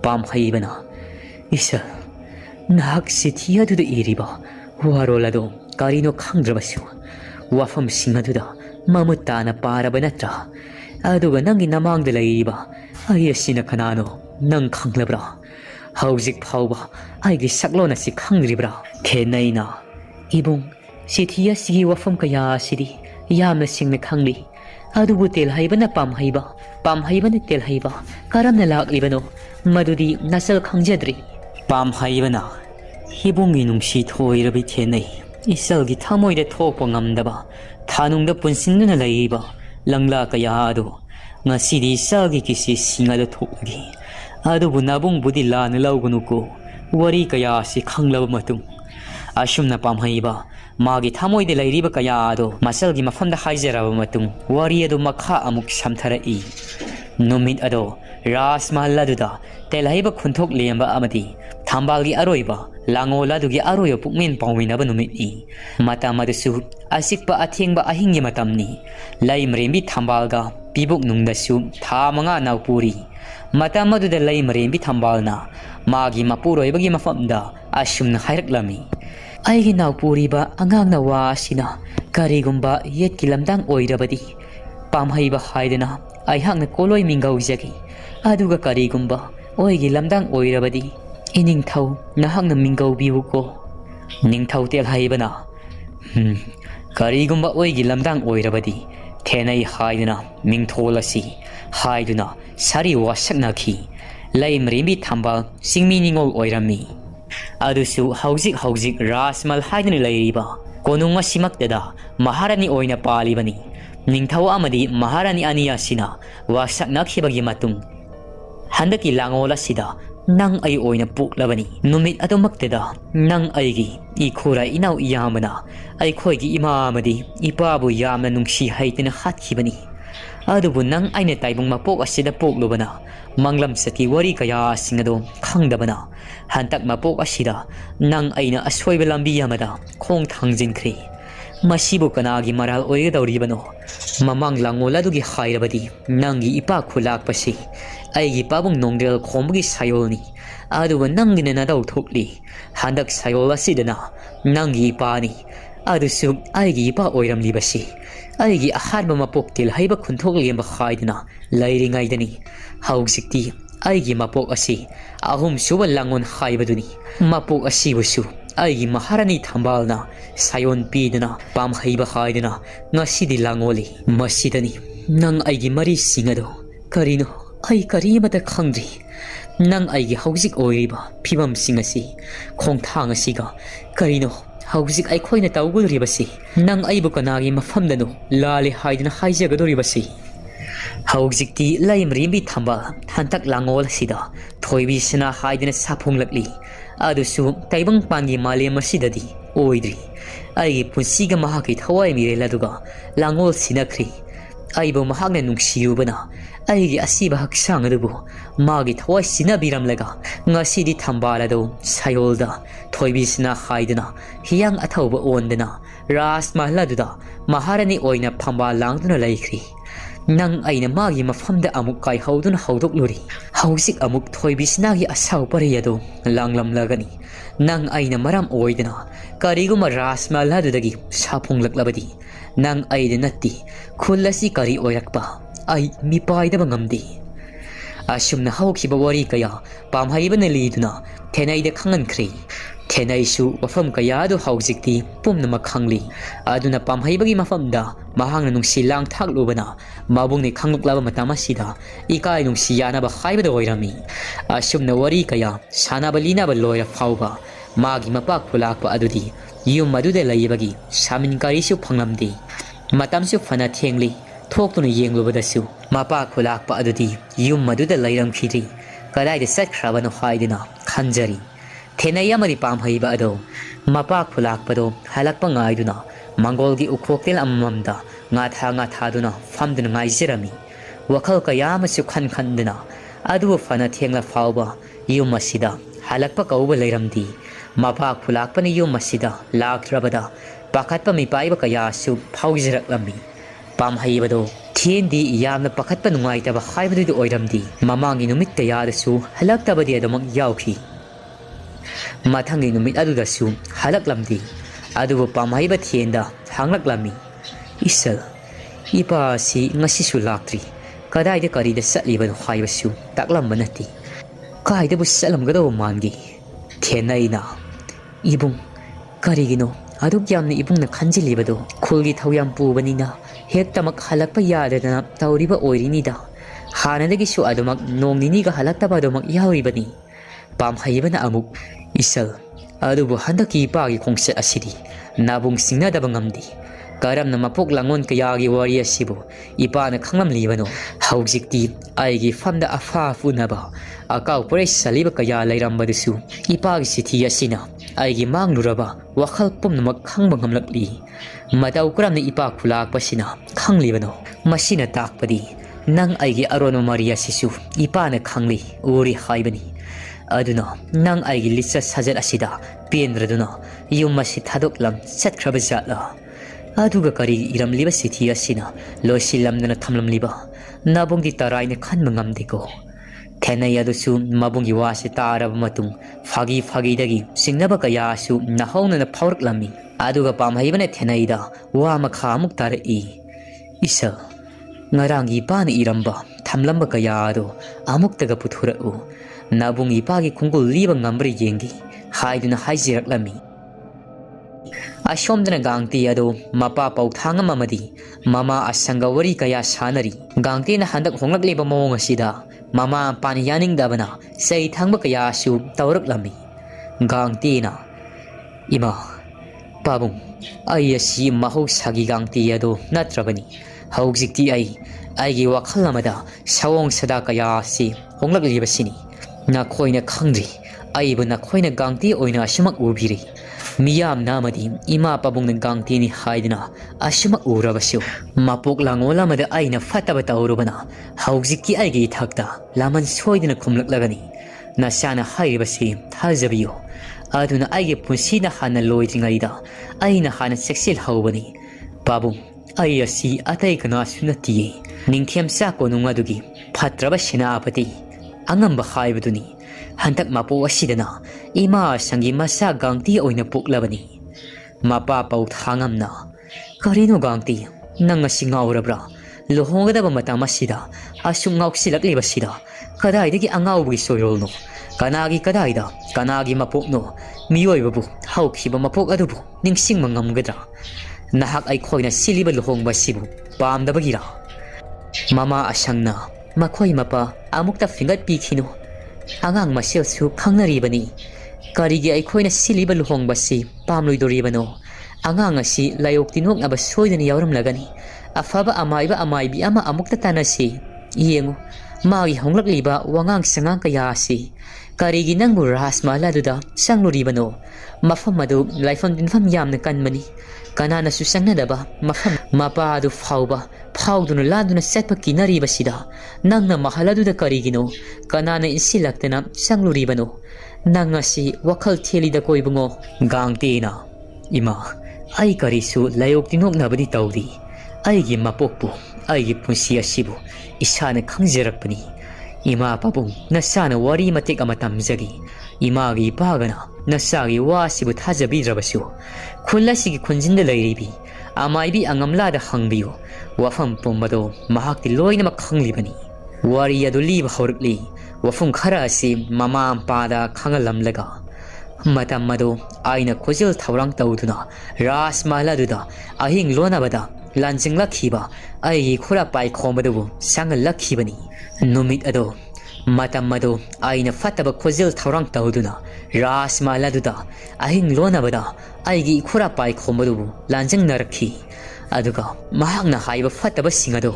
पामहैबना इसा नाक सिथि अदुदा इरिबा वारोल अदो कारिनो खंद्रबसु वाफम सिंगदुदा ममुत ताना पारबा नत्रा अदुगा नंगी नमांगदा लैरिबा अयसिना खनानो नंग खंगलब्रा हौजिक फावबा आइगी सकलोन असि खंग्रिब्रा थेनैना इबुंग सिथि असिगी वाफम कया असिदि यामना सिंगना खंगली अदुबु तेलहैबना पामहैबना तेलहैबा करमना लाक्लिबनो मदुदी नसल खंगजद्री पामहैबना हिबुंगी नुंसी थोइरबि थेनै इसलगी थमोइदा थोकपा ngamdaba thanungda punsinna laiba langla kaya adu ngasidi sagi kisi singala thokgi adu bunabung budi lan laugunu ko wari kaya si khanglaba matung asumna pamhaiba magi thamoide lairiba kaya adu masalgi mafamda haijaraba matung wari adu makha amuk samtharai numit ado ras mahalladuda telaiba khunthok lemba amati thambalgi aroiba langola dugi aroyo pukmin pawinaba numit ni mata madusu asikpa athengba ahinggi matamni laimrembi thambalga pibuk nungdasu tha manga naupuri mata maduda laimrembi thambalna magi mapuroibagi mafamda asumna hairaklami aigi naupuriba angangna wa asina karigumba yetki lamdang oirabadi pamhaiba haidana aihangna koloi mingaujagi aduga karigumba oigi lamdang oirabadi iningthau nahangna mingaubiuko ningthau tel haibana karigumba oigi lamdang oirabadi thenai haidana mingtholasi haiduna sari wasaknakhi laimrembi thamba singmi ningol oirami adusu hauzik rasmal haidana lairiba konunga simaktada maharani oina palibani ningthau amadi maharani aniya sina wasaknakhibagi matung handaki langola sida nang ay oina puklabani numit adumakteda nang aygi ikhura inaw iyamana ay khoygi ima amadi ipabu yamna nungsi haitina khatkibani adubu nang aina taibung mapok asida poklubana manglam sati wari kaya singado khangdabana hantak mapok asida nang aina aswoiba lambi yamada khong thangjinkri masibu kanagi maral oigadawribano mamang langola dugi khairabadi nangi ipa khulak pasi aigi pabung nongdel khombugi sayolni aduba nangina nadaw thokli handak sayol asidana nangi ipani adusu aigi ipa oiramlibasi aigi aharba mapok til haiba khunthok lemba khaidana lairingaidani haujikti aigi mapok asi ahum suba langon khaibaduni mapok asibusu aigi maharani thambalna sayon pidana pamhaiba khaidana ngasidi langoli masidani nang aigi mari singado karino ai karimata khangri nang aigi haujik oiriba phibam singasi khongthang asiga karino haujik ai khoina tawgulribasi nang aibu kanagi mafamdano lali haidana haijagadoribasi haujikti laimrimbi thamba hantak langol sida thoibi sina haidana saphunglakli adusu taibang pangi malem asidadi oidri aigi punsiga mahaki thawai mireladuga langol sinakri aibu mahagna nungsiyubana aigi asiba haksang adubu magi thawai sinabiramlaga ngasidi thambalado sayolda thoibisna haidana hiyang athauba ondana ras mahladuda maharani oina phamba langduna laikri nang aina magi mafamda amuk kai hauduna haudokluri hausik amuk thoibisnagi asau pariyado langlamlagani nang aina maram oidana kariguma ras maladudagi saphunglaklavadi nang aida natti khullasi kari oirakpa ai mipaidaba ngamdi asumna hawkhiba wari kaya pamhaibana liduna thenaida khangankhri thenaisu wafam kaya do haujikti pumnama khangli aduna pamhaibagi mafamda mahangna nungsi lang thaklubana mabungni khangluklaba matama sida ikai nungsi yana ba khaibada oirami asumna wari kaya sanaba linaba loira phauba magi mapak phulakpa adudi yum madude laibagi samin karisu phanglamdi matamsu fana thengli थोक्तुना येंगलुबदसु मपा खुलाकपा अदुदि युम मदुदा लैरमखिद्रि कदाइदा चटख्रबनो हाइदुना खंजरी थेनई अमदि पामहैबा अदो मपा खुलाकपदो हलकपा गाइदुना मंगोलगी उखोक्तेल अममदा nga tha famduna ngaijirami wakhal kayamasu khanduna adu fana thengla fawba yum asida halakpa kauba leiramdi mapa khulakpani yum asida lakrabada pakhatpa mi paiba kaya su phawjiraklami pamhaibado thiendi yamna pakhatpa nungaitaba haibadu oiramdi mamangi numit kayadasu halaktabadi adamak yauki mathangi numit adudasu halaklamdi adu pamhaiba thienda hanglaklammi Isal, ipa si ngasisu laktri, kadai de kari de satli ban haibasu, taklam manati. Kai de bus salam gado mangi. Tenai na. Ibung, kari gino, aduk yam na ibung na kanji libado, kulgi tawyam pu banina, hek tamak halak pa yada na tauriba oirini da. Hana de gisu adumak nong nini ga halak tabadumak yawi bani. Pam haiba na amuk, isal, adubu handaki pagi kongset asidi, nabung singna da bangamdi. Karam na mapok langon kayagi wariya sibo ipa na khanglam libano haujikti aigi famda afa funaba akaw pore saliba kaya lairambadusu ipa gi sithi asina aigi mangluraba wakhal pumnamak khangba ngamlakli mataw kuram na ipa khulak pasina khanglibano masina takpadi nang aigi arono maria sisu ipa na khangli uri haibani aduna nang aigi lisa sajat asida pendraduna yumasi thadoklam satkhraба jatla aduga kari iram liba sithi asina loisilamna thamlam liba nabungi taraine khanma ngamdeko thenai adusu mabungi wase tarab matung fagi dagi singnaba kaya su nahawna na phawraklami aduga pamhaibane thenai da wa makha amuk tarai isa ngarangi pana iramba thamlamba kaya ado amuk taga puthurau nabungi pagi khungul liba ngambre yengi haiduna haijiraklami Ashomdana gangti ado mapa pauthanga mamadi mama asanga wari kaya sanari gangti na handak honglak leba mawong asida mama paniyaning dabana sei thangba kaya su tawrak lami gangti na ima pabung ai asi mahau sagi gangti ado natrabani haujikti ai gi wakhal amada sawong sada kaya si honglak leba sini na khoina khangri ai bu na khoina gangti oina shimak ubiri Miyam namadi ima pabung ng gangti ni haidina asima urabasyo mapok langola mada ay na fatabata urubana haugziki ay gi thakta laman soidina kumlaklagani na sana haibasi thajabiyo aduna ay gi punsina hana loidringaida ay na hana seksil haubani pabung ay asi atay kana sunatiye ningthiam sa ko nungadugi phatraba sinapati angamba haibaduni hantak mapo asidana ima sangi masa gangti oina puklabani mapa pau thangamna karino gangti nanga singaurabra lohongadaba matama sida asung ngausilakli basida kadai dagi angaubi soyolno kanagi kadaida kanagi mapokno miyoi babu haukhiba mapok adubu ningsing mangamgadra nahak ay khoina siliba lohongba sibu pamdabagira mama asangna makhoi mapa amukta fingat pikhino angang masel su khangnari bani karigi ai khoina siliba luhongbasi pamloidori bano angang asi layok tinok aba soidani yawram lagani afaba amaiba amaibi ama amukta tanasi yengu magi honglak liba wangang sangang kaya asi karigi nangbu rasmala duda sangluri bano mafam madu laifon dinfam yamna kanmani kanana su sangnadaba mafam mapa adu phawduna laduna setpa kinari basida nangna mahaladuda karigino kanana insilaktana sangluri bano nangasi wakhal theli da koibungo gangtena ima ai karisu layok tinok nabadi tawdi aigi mapokpu aigi punsi asibu isana khangjarakpani ima papung nasana wari matik amatamjagi imagi pagana nasagi wasibu thajabidrabasu khulasigi khunjinda lairibi amaibi angamlada hangbiyo wafam pumbado mahakti loina makhanglibani wari adu liba hawrikli wafum khara asi mama pada khangalamlaga matam mado aina khojil thawrang tawduna rasmaladuda ahing lonabada lanjing lakhiba ai khura pai khomadu sangal lakhibani numit ado matam mado aina fataba khojil thawrang tawduna rasmaladuda ahing lonabada ai gi khura pai khomadu lanjing narakhi ꯑꯗꯨꯒ ꯃꯍꯥꯛꯅ ꯍꯥꯏꯕ ꯐꯠꯇꯕꯁꯤꯡ ꯑꯗꯨ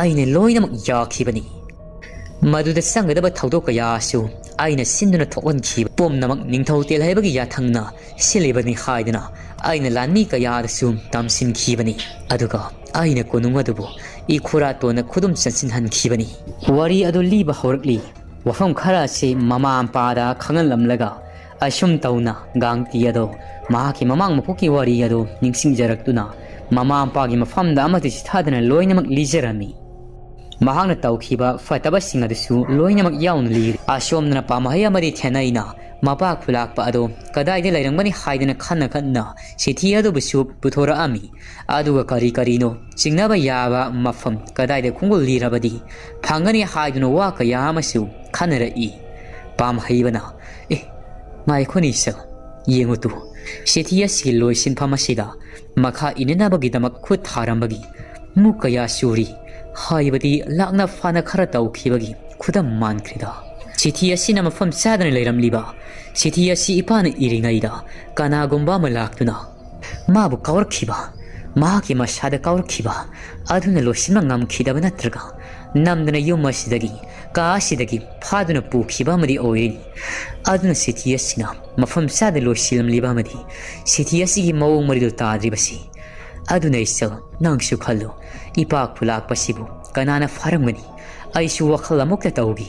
ꯑꯩꯅ ꯂꯣꯏꯅꯃꯛ ꯌꯥꯈꯤꯕꯅꯤ ꯃꯗꯨꯗ ꯆꯪꯒꯗꯕ ꯊꯧꯗꯣꯛ ꯀꯌꯥꯁꯨ ꯑꯩꯅ ꯁꯤꯟꯗꯨꯅ ꯊꯣꯛꯍꯟꯈꯤꯕ ꯄꯨꯝꯅꯃꯛ ꯅꯤꯡꯊꯧ ꯇꯦꯜꯍꯩꯕꯒꯤ ꯌꯥꯊꯪꯅ ꯁꯤꯜꯂꯤꯕꯅꯤ ꯍꯥꯏꯗꯨꯅ ꯑꯩꯅ ꯂꯥꯟꯃꯤ ꯀꯌꯥꯗꯁꯨ ꯇꯝꯁꯤꯟꯈꯤꯕꯅꯤ ꯑꯗꯨꯒ ꯑꯩꯅ ꯀꯣꯅꯨꯡ ꯑꯗꯨꯕꯨ ꯏꯈꯨꯔꯥꯇꯣꯟꯅ ꯈꯨꯗꯨꯝ ꯆꯟꯁꯤꯟꯍꯟꯈꯤꯕꯅꯤ ꯋꯥꯔꯤ ꯑꯗꯨ ꯂꯤꯕ ꯍꯧꯔꯛꯂꯤ ꯋꯥꯐꯝ ꯈꯔ ꯑꯁꯤ ꯃꯃꯥ ꯃꯄꯥꯗ ꯈꯪꯍꯜꯂꯝꯂꯒ ꯑꯁꯨꯝ ꯇꯧꯅ ꯒꯥꯡꯇꯤ ꯑꯗꯣ ꯃꯍꯥꯛꯀꯤ ꯃꯃꯥꯡ ꯃꯄꯣꯛꯀꯤ ꯋꯥꯔꯤ ꯑꯗꯨ ꯅꯤꯡꯁꯤꯡꯖꯔꯛꯇꯨꯅ ꯃꯃꯥ ꯃꯄꯥꯒꯤ ꯃꯐꯝꯗ ꯑꯃꯠꯇ ꯆꯤꯊꯗꯅ ꯂꯣꯏꯅꯃꯛ ꯂꯤꯖꯔꯝꯃꯤ ꯃꯍꯥꯛꯅ ꯇꯧꯈꯤꯕ ꯐꯠꯇꯕꯁꯤꯡ ꯑꯗꯨꯁꯨ ꯂꯣꯏꯅꯃꯛ ꯌꯥꯎꯅ ꯂꯤꯔꯤ ꯑꯁꯣꯝꯗꯅ ꯄꯥꯝꯍꯩ ꯑꯃꯗꯤ ꯊꯦꯅꯩꯅ ꯃꯄꯥ ꯈꯨꯂꯥꯛꯄ ꯑꯗꯣ ꯀꯗꯥꯏꯗ ꯂꯩꯔꯝꯒꯅꯤ ꯍꯥꯏꯗꯅ ꯈꯟꯅ ꯆꯤꯊꯤ ꯑꯗꯨꯕꯨꯁꯨ ꯄꯨꯊꯣꯔꯛꯑꯝꯃꯤ ꯑꯗꯨꯒ ꯀꯔꯤꯅꯣ ꯆꯤꯡꯅꯕ ꯌꯥꯕ ꯃꯐꯝ ꯀꯗꯥꯏꯗ ꯈꯣꯡꯒꯨꯜ ꯂꯤꯔꯕꯗꯤ ꯐꯪꯒꯅꯤ ꯍꯥꯏꯗꯨꯅ ꯋꯥ ꯀꯌꯥ ꯑꯃꯁꯨ ꯈꯟꯅꯔꯛꯏ ꯄꯥꯝꯍꯩꯕꯅ ꯉꯥꯏꯈꯣꯅꯤ ꯏꯆꯜ ꯌꯦꯡꯉꯨꯇꯨ ꯆꯤꯊꯤ ꯑꯁꯤꯒꯤ ꯂꯣꯏꯁꯤꯟꯐꯝ ꯑꯁꯤꯗ ꯃꯈꯥ ꯏꯅꯅꯕꯒꯤꯗꯃꯛ ꯈꯨꯠ ꯊꯥꯔꯝꯕꯒꯤ ꯃꯨꯛ ꯀꯌꯥ ꯆꯨꯔꯤ ꯍꯥꯏꯕꯗꯤ ꯂꯥꯛꯅ ꯐꯥꯅ ꯈꯔ ꯇꯧꯈꯤꯕꯒꯤ ꯈꯨꯗꯝ ꯃꯥꯟꯈ꯭ꯔꯦꯗ ꯆꯤꯊꯤ ꯑꯁꯤꯅ ꯃꯐꯝ ꯆꯥꯗꯅ ꯂꯩꯔꯝꯂꯤꯕ ꯆꯤꯊꯤ ꯑꯁꯤ ꯏꯄꯥꯅ ꯏꯔꯤꯉꯩꯗ ꯀꯅꯥꯒꯨꯝꯕ ꯑꯃ ꯂꯥꯛꯇꯨꯅ ꯃꯥꯕꯨ ꯀꯥꯎꯔꯛꯈꯤꯕ ꯃꯍꯥꯛꯀꯤ ꯃꯁꯥꯗ ꯀꯥꯎꯔꯛꯈꯤꯕ ꯑꯗꯨꯅ ꯂꯣꯏꯁꯤꯟꯕ ꯉꯝꯈꯤꯗꯕ ꯅꯠꯇ꯭ꯔꯒ ꯅꯝꯗꯅ ꯌꯨꯝ ꯑꯁꯤꯗꯒꯤ ꯀꯥ ꯑꯁꯤꯗꯒꯤ ꯐꯥꯗꯨꯅ ꯄꯨꯈꯤꯕ ꯑꯃꯗꯤ ꯑꯣꯏꯔꯤꯅꯤ ꯑꯗꯨꯅ ꯆꯤꯊꯤ ꯑꯁꯤꯅ ꯃꯐꯝ ꯆꯥꯗ ꯂꯣꯏꯁꯤꯜꯂꯝꯂꯤꯕ ꯑꯃꯗꯤ ꯆꯤꯊꯤ ꯑꯁꯤꯒꯤ ꯃꯑꯣꯡ ꯃꯔꯤꯗꯨ ꯇꯥꯗ꯭ꯔꯤꯕꯁꯤ ꯑꯗꯨꯅ ꯏꯆꯜ ꯅꯪꯁꯨ ꯈꯜꯂꯨ ꯏꯄꯥ ꯈꯨꯂꯥꯛꯄꯁꯤꯕꯨ ꯀꯅꯥꯅ ꯐꯥꯔꯝꯒꯅꯤ ꯑꯩꯁꯨ ꯋꯥꯈꯜ ꯑꯃꯨꯛꯇ ꯇꯧꯈꯤ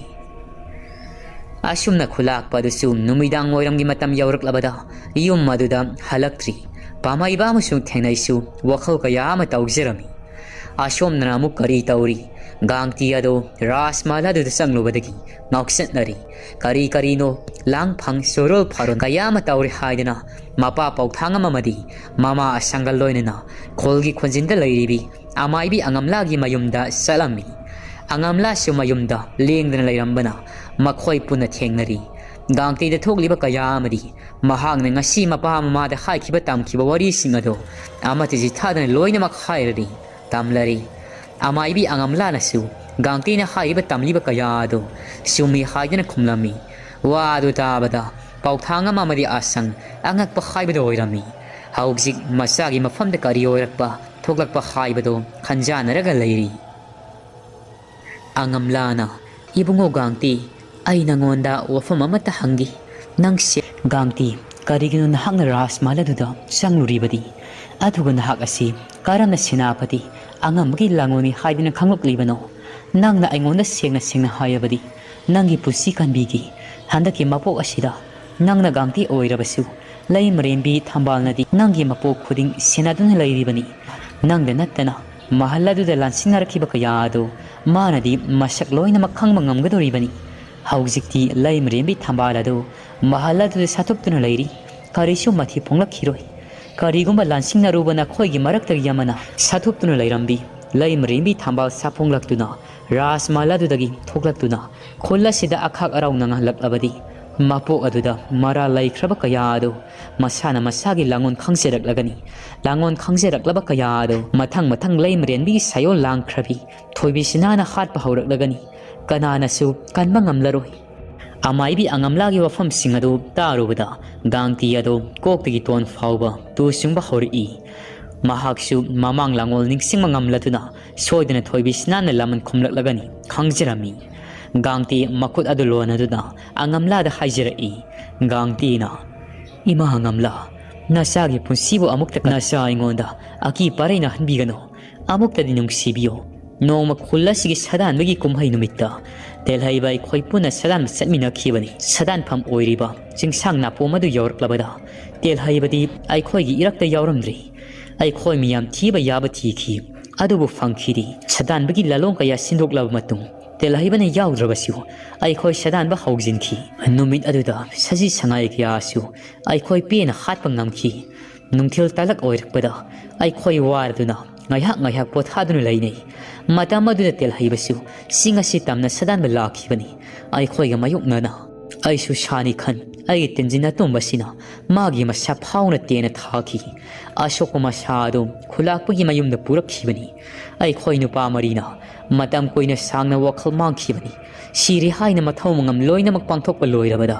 ꯑꯁꯨꯝꯅ ꯈꯨꯂꯥꯛꯄ ꯑꯗꯨꯁꯨ ꯅꯨꯃꯤꯗꯥꯡ ꯋꯥꯏꯔꯝꯒꯤ ꯃꯇꯝ ꯌꯧꯔꯛꯂꯕꯗ ꯌꯨꯝ ꯑꯗꯨꯗ ꯍꯜꯂꯛꯇ꯭ꯔꯤ ꯄꯥꯝꯍꯩꯕ ꯑꯃꯁꯨꯡ ꯊꯦꯡꯅꯩꯁꯨ ꯋꯥꯈꯜ ꯀꯌꯥ ꯑꯃ ꯇꯧꯖꯔꯝꯃꯤ ꯑꯁꯣꯝꯗꯅ ꯑꯃꯨꯛ ꯀꯔꯤ ꯇꯧꯔꯤ ꯒꯥꯡꯇꯤ ꯑꯗꯣ ꯔꯥꯖꯃꯍꯜ ꯑꯗꯨꯗ ꯆꯪꯂꯨꯕꯗꯒꯤ ꯉꯥꯎꯆꯠꯅꯔꯤ ꯀꯔꯤꯅꯣ ꯂꯥꯡꯐꯪ ꯆꯣꯔꯣꯜ ꯐꯥꯔꯣꯜ ꯀꯌꯥ ꯑꯃ ꯇꯧꯔꯤ ꯍꯥꯏꯗꯅ ꯃꯄꯥ ꯄꯥꯎꯊꯥꯡ ꯑꯃꯗꯤ ꯃꯃꯥ ꯑꯁꯪꯒ ꯂꯣꯏꯅꯅ ꯈꯣꯜꯒꯤ ꯈꯣꯟꯖꯤꯟꯗ ꯂꯩꯔꯤꯕꯤ ꯑꯃꯥꯏꯕꯤ ꯑꯉꯝꯂꯥꯒꯤ ꯃꯌꯨꯝꯗ ꯆꯠꯂꯝꯃꯤ ꯑꯉꯝꯂꯥꯁꯨ ꯃꯌꯨꯝꯗ ꯂꯦꯡꯗꯅ ꯂꯩꯔꯝꯕꯅ ꯃꯈꯣꯏ ꯄꯨꯟꯅ ꯊꯦꯡꯅꯔꯤ ꯒꯥꯡꯇꯤꯗ ꯊꯣꯛꯂꯤꯕ ꯀꯌꯥ ꯑꯃꯗꯤ ꯃꯍꯥꯛꯅ ꯉꯁꯤ ꯃꯄꯥ ꯃꯃꯥꯗ ꯍꯥꯏꯈꯤꯕ ꯇꯝꯈꯤꯕ ꯋꯥꯔꯤꯁꯤꯡ ꯑꯗꯣ ꯑꯃꯠꯇ ꯆꯤꯊꯗꯅ ꯂꯣꯏꯅꯃꯛ ꯍꯥꯏꯔꯔꯤ ꯇꯝꯂꯔꯤ ꯑꯃꯥꯏꯕꯤ ꯑꯉꯝꯂꯥꯅꯁꯨ ꯒꯥꯡꯇꯤꯅ ꯍꯥꯏꯔꯤꯕ ꯇꯝꯂꯤꯕ ꯀꯌꯥ ꯑꯗꯣ ꯆꯨꯝꯃꯤ ꯍꯥꯏꯗꯨꯅ ꯈꯨꯝꯂꯝꯃꯤ ꯋꯥ ꯑꯗꯨ ꯇꯥꯕꯗ ꯄꯥꯎꯊꯥꯡ ꯑꯃꯗꯤ ꯑꯁꯪ ꯑꯉꯛꯄ ꯍꯥꯏꯕꯗꯣ ꯑꯣꯏꯔꯝꯃꯤ ꯍꯧꯖꯤꯛ ꯃꯆꯥꯒꯤ ꯃꯐꯝꯗ ꯀꯔꯤ ꯑꯣꯏꯔꯛꯄ ꯊꯣꯛꯂꯛꯄ ꯍꯥꯏꯕꯗꯣ ꯈꯟꯖꯥꯟꯅꯔꯒ ꯂꯩꯔꯤ ꯑꯉꯝꯂꯥꯅ ꯏꯕꯨꯡꯉꯣ ꯒꯥꯡꯇꯤ ꯑꯩ ꯅꯉꯣꯟꯗ ꯋꯥꯐꯝ ꯑꯃꯠꯇ ꯍꯪꯒꯤ ꯅꯪꯁꯦ ꯒꯥꯡꯇꯤ ꯀꯔꯤꯒꯤꯅꯣ ꯅꯍꯥꯛꯅ ꯔꯥꯖꯃꯍꯜ ꯑꯗꯨꯗ ꯆꯪꯂꯨꯔꯤꯕꯗꯤ ꯑꯗꯨꯒ ꯅꯍꯥꯛ ꯑꯁꯤ ꯀꯔꯝꯅ ꯁꯦꯅꯥꯄꯇꯤ ꯑꯉꯝꯕꯒꯤ ꯂꯥꯡꯉꯣꯜꯅꯤ ꯍꯥꯏꯗꯨꯅ ꯈꯪꯂꯛꯂꯤꯕꯅꯣ ꯅꯪꯅ ꯑꯩꯉꯣꯟꯗ ꯁꯦꯡꯅ ꯍꯥꯏꯔꯕꯗꯤ ꯅꯪꯒꯤ ꯄꯨꯟꯁꯤ ꯀꯟꯕꯤꯒꯤ ꯍꯟꯗꯛꯀꯤ ꯃꯄꯣꯛ ꯑꯁꯤꯗ ꯅꯪꯅ ꯒꯥꯡꯇꯤ ꯑꯣꯏꯔꯕꯁꯨ ꯂꯩꯃꯔꯦꯝꯕꯤ ꯊꯝꯕꯥꯜꯅꯗꯤ ꯅꯪꯒꯤ ꯃꯄꯣꯛ ꯈꯨꯗꯤꯡ ꯁꯦꯟꯅꯗꯨꯅ ꯂꯩꯔꯤꯕꯅꯤ ꯅꯪꯗ ꯅꯠꯇꯅ ꯃꯍꯜ ꯑꯗꯨꯗ ꯂꯥꯟꯁꯤꯟꯅꯔꯛꯈꯤꯕ ꯀꯌꯥ ꯑꯗꯨ ꯃꯥꯅꯗꯤ ꯃꯁꯛ ꯂꯣꯏꯅꯃꯛ ꯈꯪꯕ ꯉꯝꯒꯗꯧꯔꯤꯕꯅꯤ ꯍꯧꯖꯤꯛꯇꯤ ꯂꯩꯃꯔꯦꯝꯕꯤ ꯊꯝꯕꯥꯜ ꯑꯗꯨ ꯃꯍꯜ ꯑꯗꯨꯗ ꯁꯥꯠꯇꯣꯛꯇꯨꯅ ꯂꯩꯔꯤ ꯀꯔꯤꯁꯨ ꯃꯊꯤ ꯐꯣꯡꯂꯛꯈꯤꯔꯣꯏ ꯀꯔꯤꯒꯨꯝꯕ ꯂꯥꯟꯁꯤꯟꯅꯔꯨꯕ ꯅꯈꯣꯏꯒꯤ ꯃꯔꯛꯇꯒꯤ ꯑꯃꯅ ꯁꯥꯠꯇꯣꯛꯇꯨꯅ ꯂꯩꯔꯝꯕꯤ ꯂꯩꯃꯔꯦꯝꯕꯤ ꯊꯝꯕꯥꯜ ꯁꯥꯐꯣꯡꯂꯛꯇꯨꯅ ꯔꯥꯖꯃꯍꯜ ꯑꯗꯨꯗꯒꯤ ꯊꯣꯛꯂꯛꯇꯨꯅ ꯈꯨꯜ ꯑꯁꯤꯗ ꯑꯈꯥꯛ ꯑꯔꯥꯎ ꯅꯪꯍꯜꯂꯛꯂꯕꯗꯤ ꯃꯄꯣꯛ ꯑꯗꯨꯗ ꯃꯔꯥꯜ ꯂꯩꯈ꯭ꯔꯕ ꯀꯌꯥ ꯑꯗꯨ ꯃꯁꯥꯅ ꯃꯁꯥꯒꯤ ꯂꯥꯡꯉꯣꯟ ꯈꯪꯖꯔꯛꯂꯒꯅꯤ ꯂꯥꯡꯉꯣꯟ ꯈꯪꯖꯔꯛꯂꯕ ꯀꯌꯥ ꯑꯗꯨ ꯃꯊꯪ ꯂꯩꯃꯔꯦꯟꯕꯤꯒꯤ ꯁꯥꯌꯣꯜ ꯂꯥꯡꯈ꯭ꯔꯕꯤ ꯊꯣꯏꯕꯤꯁꯤꯅꯥꯅ ꯍꯥꯠꯄ ꯍꯧꯔꯛꯂꯒꯅꯤ ꯀꯅꯥꯅꯁꯨ ꯀꯟꯕ ꯉꯝꯂꯔꯣꯏ ꯑꯃꯥꯏꯕꯤ ꯑꯉꯝꯂꯥꯒꯤ ꯋꯥꯐꯝꯁꯤꯡ ꯑꯗꯨ ꯇꯥꯔꯨꯕꯗ ꯒꯥꯡꯇꯤ ꯑꯗꯣ ꯀꯣꯛꯇꯒꯤ ꯇꯣꯟ ꯐꯥꯎꯕ ꯇꯨ ꯆꯨꯡꯕ ꯍꯧꯔꯛꯏ ꯃꯍꯥꯛꯁꯨ ꯃꯃꯥꯡ ꯂꯥꯡꯉꯣꯜ ꯅꯤꯡꯁꯤꯡꯕ ꯉꯝꯂꯗꯨꯅ ꯁꯣꯏꯗꯅ ꯊꯣꯏꯕꯤꯁꯤꯅꯥꯅ ꯂꯃꯟ ꯈꯨꯝꯂꯛꯂꯒꯅꯤ ꯈꯪꯖꯔꯝꯃꯤ ꯒꯥꯡꯇꯤ ꯃꯈꯨꯠ ꯑꯗꯨ ꯂꯣꯟꯅꯗꯨꯅ ꯑꯉꯝꯂꯥꯗ ꯍꯥꯏꯖꯔꯛꯏ ꯒꯥꯡꯇꯤꯅ ꯏꯃꯥ ꯑꯉꯝꯂꯥ ꯅꯆꯥꯒꯤ ꯄꯨꯟꯁꯤꯕꯨ ꯑꯃꯨꯛꯇ ꯅꯆꯥ ꯑꯩꯉꯣꯟꯗ ꯑꯀꯤ ꯄꯥꯔꯩꯅꯍꯟꯕꯤꯒꯅꯨ ꯑꯃꯨꯛꯇꯗꯤ ꯅꯨꯡꯁꯤꯕꯤꯌꯨ ꯅꯣꯡꯃ ꯈꯨꯜ ꯑꯁꯤꯒꯤ ꯁꯥꯗꯥꯟꯕꯒꯤ ꯀꯨꯝꯍꯩ ꯅꯨꯃꯤꯠꯇ ꯇꯦꯜꯍꯩꯕ ꯑꯩꯈꯣꯏ ꯄꯨꯟꯅ ꯁꯥꯗꯥꯟꯕ ꯆꯠꯃꯤꯟꯅꯈꯤꯕꯅꯤ ꯁꯥꯗꯥꯟꯐꯝ ꯑꯣꯏꯔꯤꯕ ꯆꯤꯡꯁꯥꯡ ꯅꯥꯄꯣꯝ ꯑꯗꯨ ꯌꯧꯔꯛꯂꯕꯗ ꯇꯦꯜꯍꯩꯕꯗꯤ ꯑꯩꯈꯣꯏꯒꯤ ꯏꯔꯛꯇ ꯌꯥꯎꯔꯝꯗ꯭ꯔꯤ ꯑꯩꯈꯣꯏ ꯃꯤꯌꯥꯝ ꯊꯤꯕ ꯌꯥꯕ ꯊꯤꯈꯤ ꯑꯗꯨꯕꯨ ꯐꯪꯈꯤꯗꯦ ꯁꯥꯗꯥꯟꯕꯒꯤ ꯂꯥꯂꯣꯡ ꯀꯌꯥ ꯁꯤꯟꯗꯣꯛꯂꯕ ꯃꯇꯨꯡ ꯇꯦꯜꯍꯩꯕꯅ ꯌꯥꯎꯗ꯭ꯔꯕꯁꯨ ꯑꯩꯈꯣꯏ ꯁꯥꯗꯥꯟꯕ ꯍꯧꯖꯤꯟꯈꯤ ꯅꯨꯃꯤꯠ ꯑꯗꯨꯗ ꯁꯖꯤ ꯁꯉꯥꯏ ꯀꯌꯥꯁꯨ ꯑꯩꯈꯣꯏ ꯄꯦꯟꯅ ꯍꯥꯠꯄ ꯉꯝꯈꯤ ꯅꯨꯡꯊꯤꯜ ꯇꯥꯂꯛ ꯑꯣꯏꯔꯛꯄꯗ ꯑꯩꯈꯣꯏ ꯋꯥꯔꯗꯨꯅ ꯉꯥꯏꯍꯥꯛ ꯄꯣꯊꯥꯗꯨꯅ ꯂꯩꯅꯩ ꯃꯇꯝ ꯑꯗꯨꯗ ꯇꯦꯜꯍꯩꯕꯁꯨ ꯆꯤꯡ ꯑꯁꯤ ꯇꯝꯅ ꯁꯥꯗꯥꯟꯕ ꯂꯥꯛꯈꯤꯕꯅꯤ ꯑꯩꯈꯣꯏꯒ ꯃꯥꯌꯣꯛꯅꯅ ꯑꯩꯁꯨ ꯁꯥꯅꯤ ꯈꯟ ꯑꯩꯒꯤ ꯇꯤꯟꯖꯤꯟ ꯑꯇꯨꯝꯕꯁꯤꯅ ꯃꯥꯒꯤ ꯃꯁꯥ ꯐꯥꯎꯅ ꯇꯦꯟꯅ ꯊꯥꯈꯤ ꯑꯁꯣꯛꯄ ꯃꯁꯥ ꯑꯗꯨ ꯈꯨꯂꯥꯛꯄꯒꯤ ꯃꯌꯨꯝꯗ ꯄꯨꯔꯛꯈꯤꯕꯅꯤ ꯑꯩꯈꯣꯏ ꯅꯨꯄꯥ ꯃꯔꯤꯅ ꯃꯇꯝ ꯀꯨꯏꯅ ꯁꯥꯡꯅ ꯋꯥꯈꯜ ꯃꯥꯡꯈꯤꯕꯅꯤ ꯁꯤꯔꯦ ꯍꯥꯏꯅ ꯃꯊꯧ ꯃꯉꯝ ꯂꯣꯏꯅꯃꯛ ꯄꯥꯡꯊꯣꯛꯄ ꯂꯣꯏꯔꯕꯗ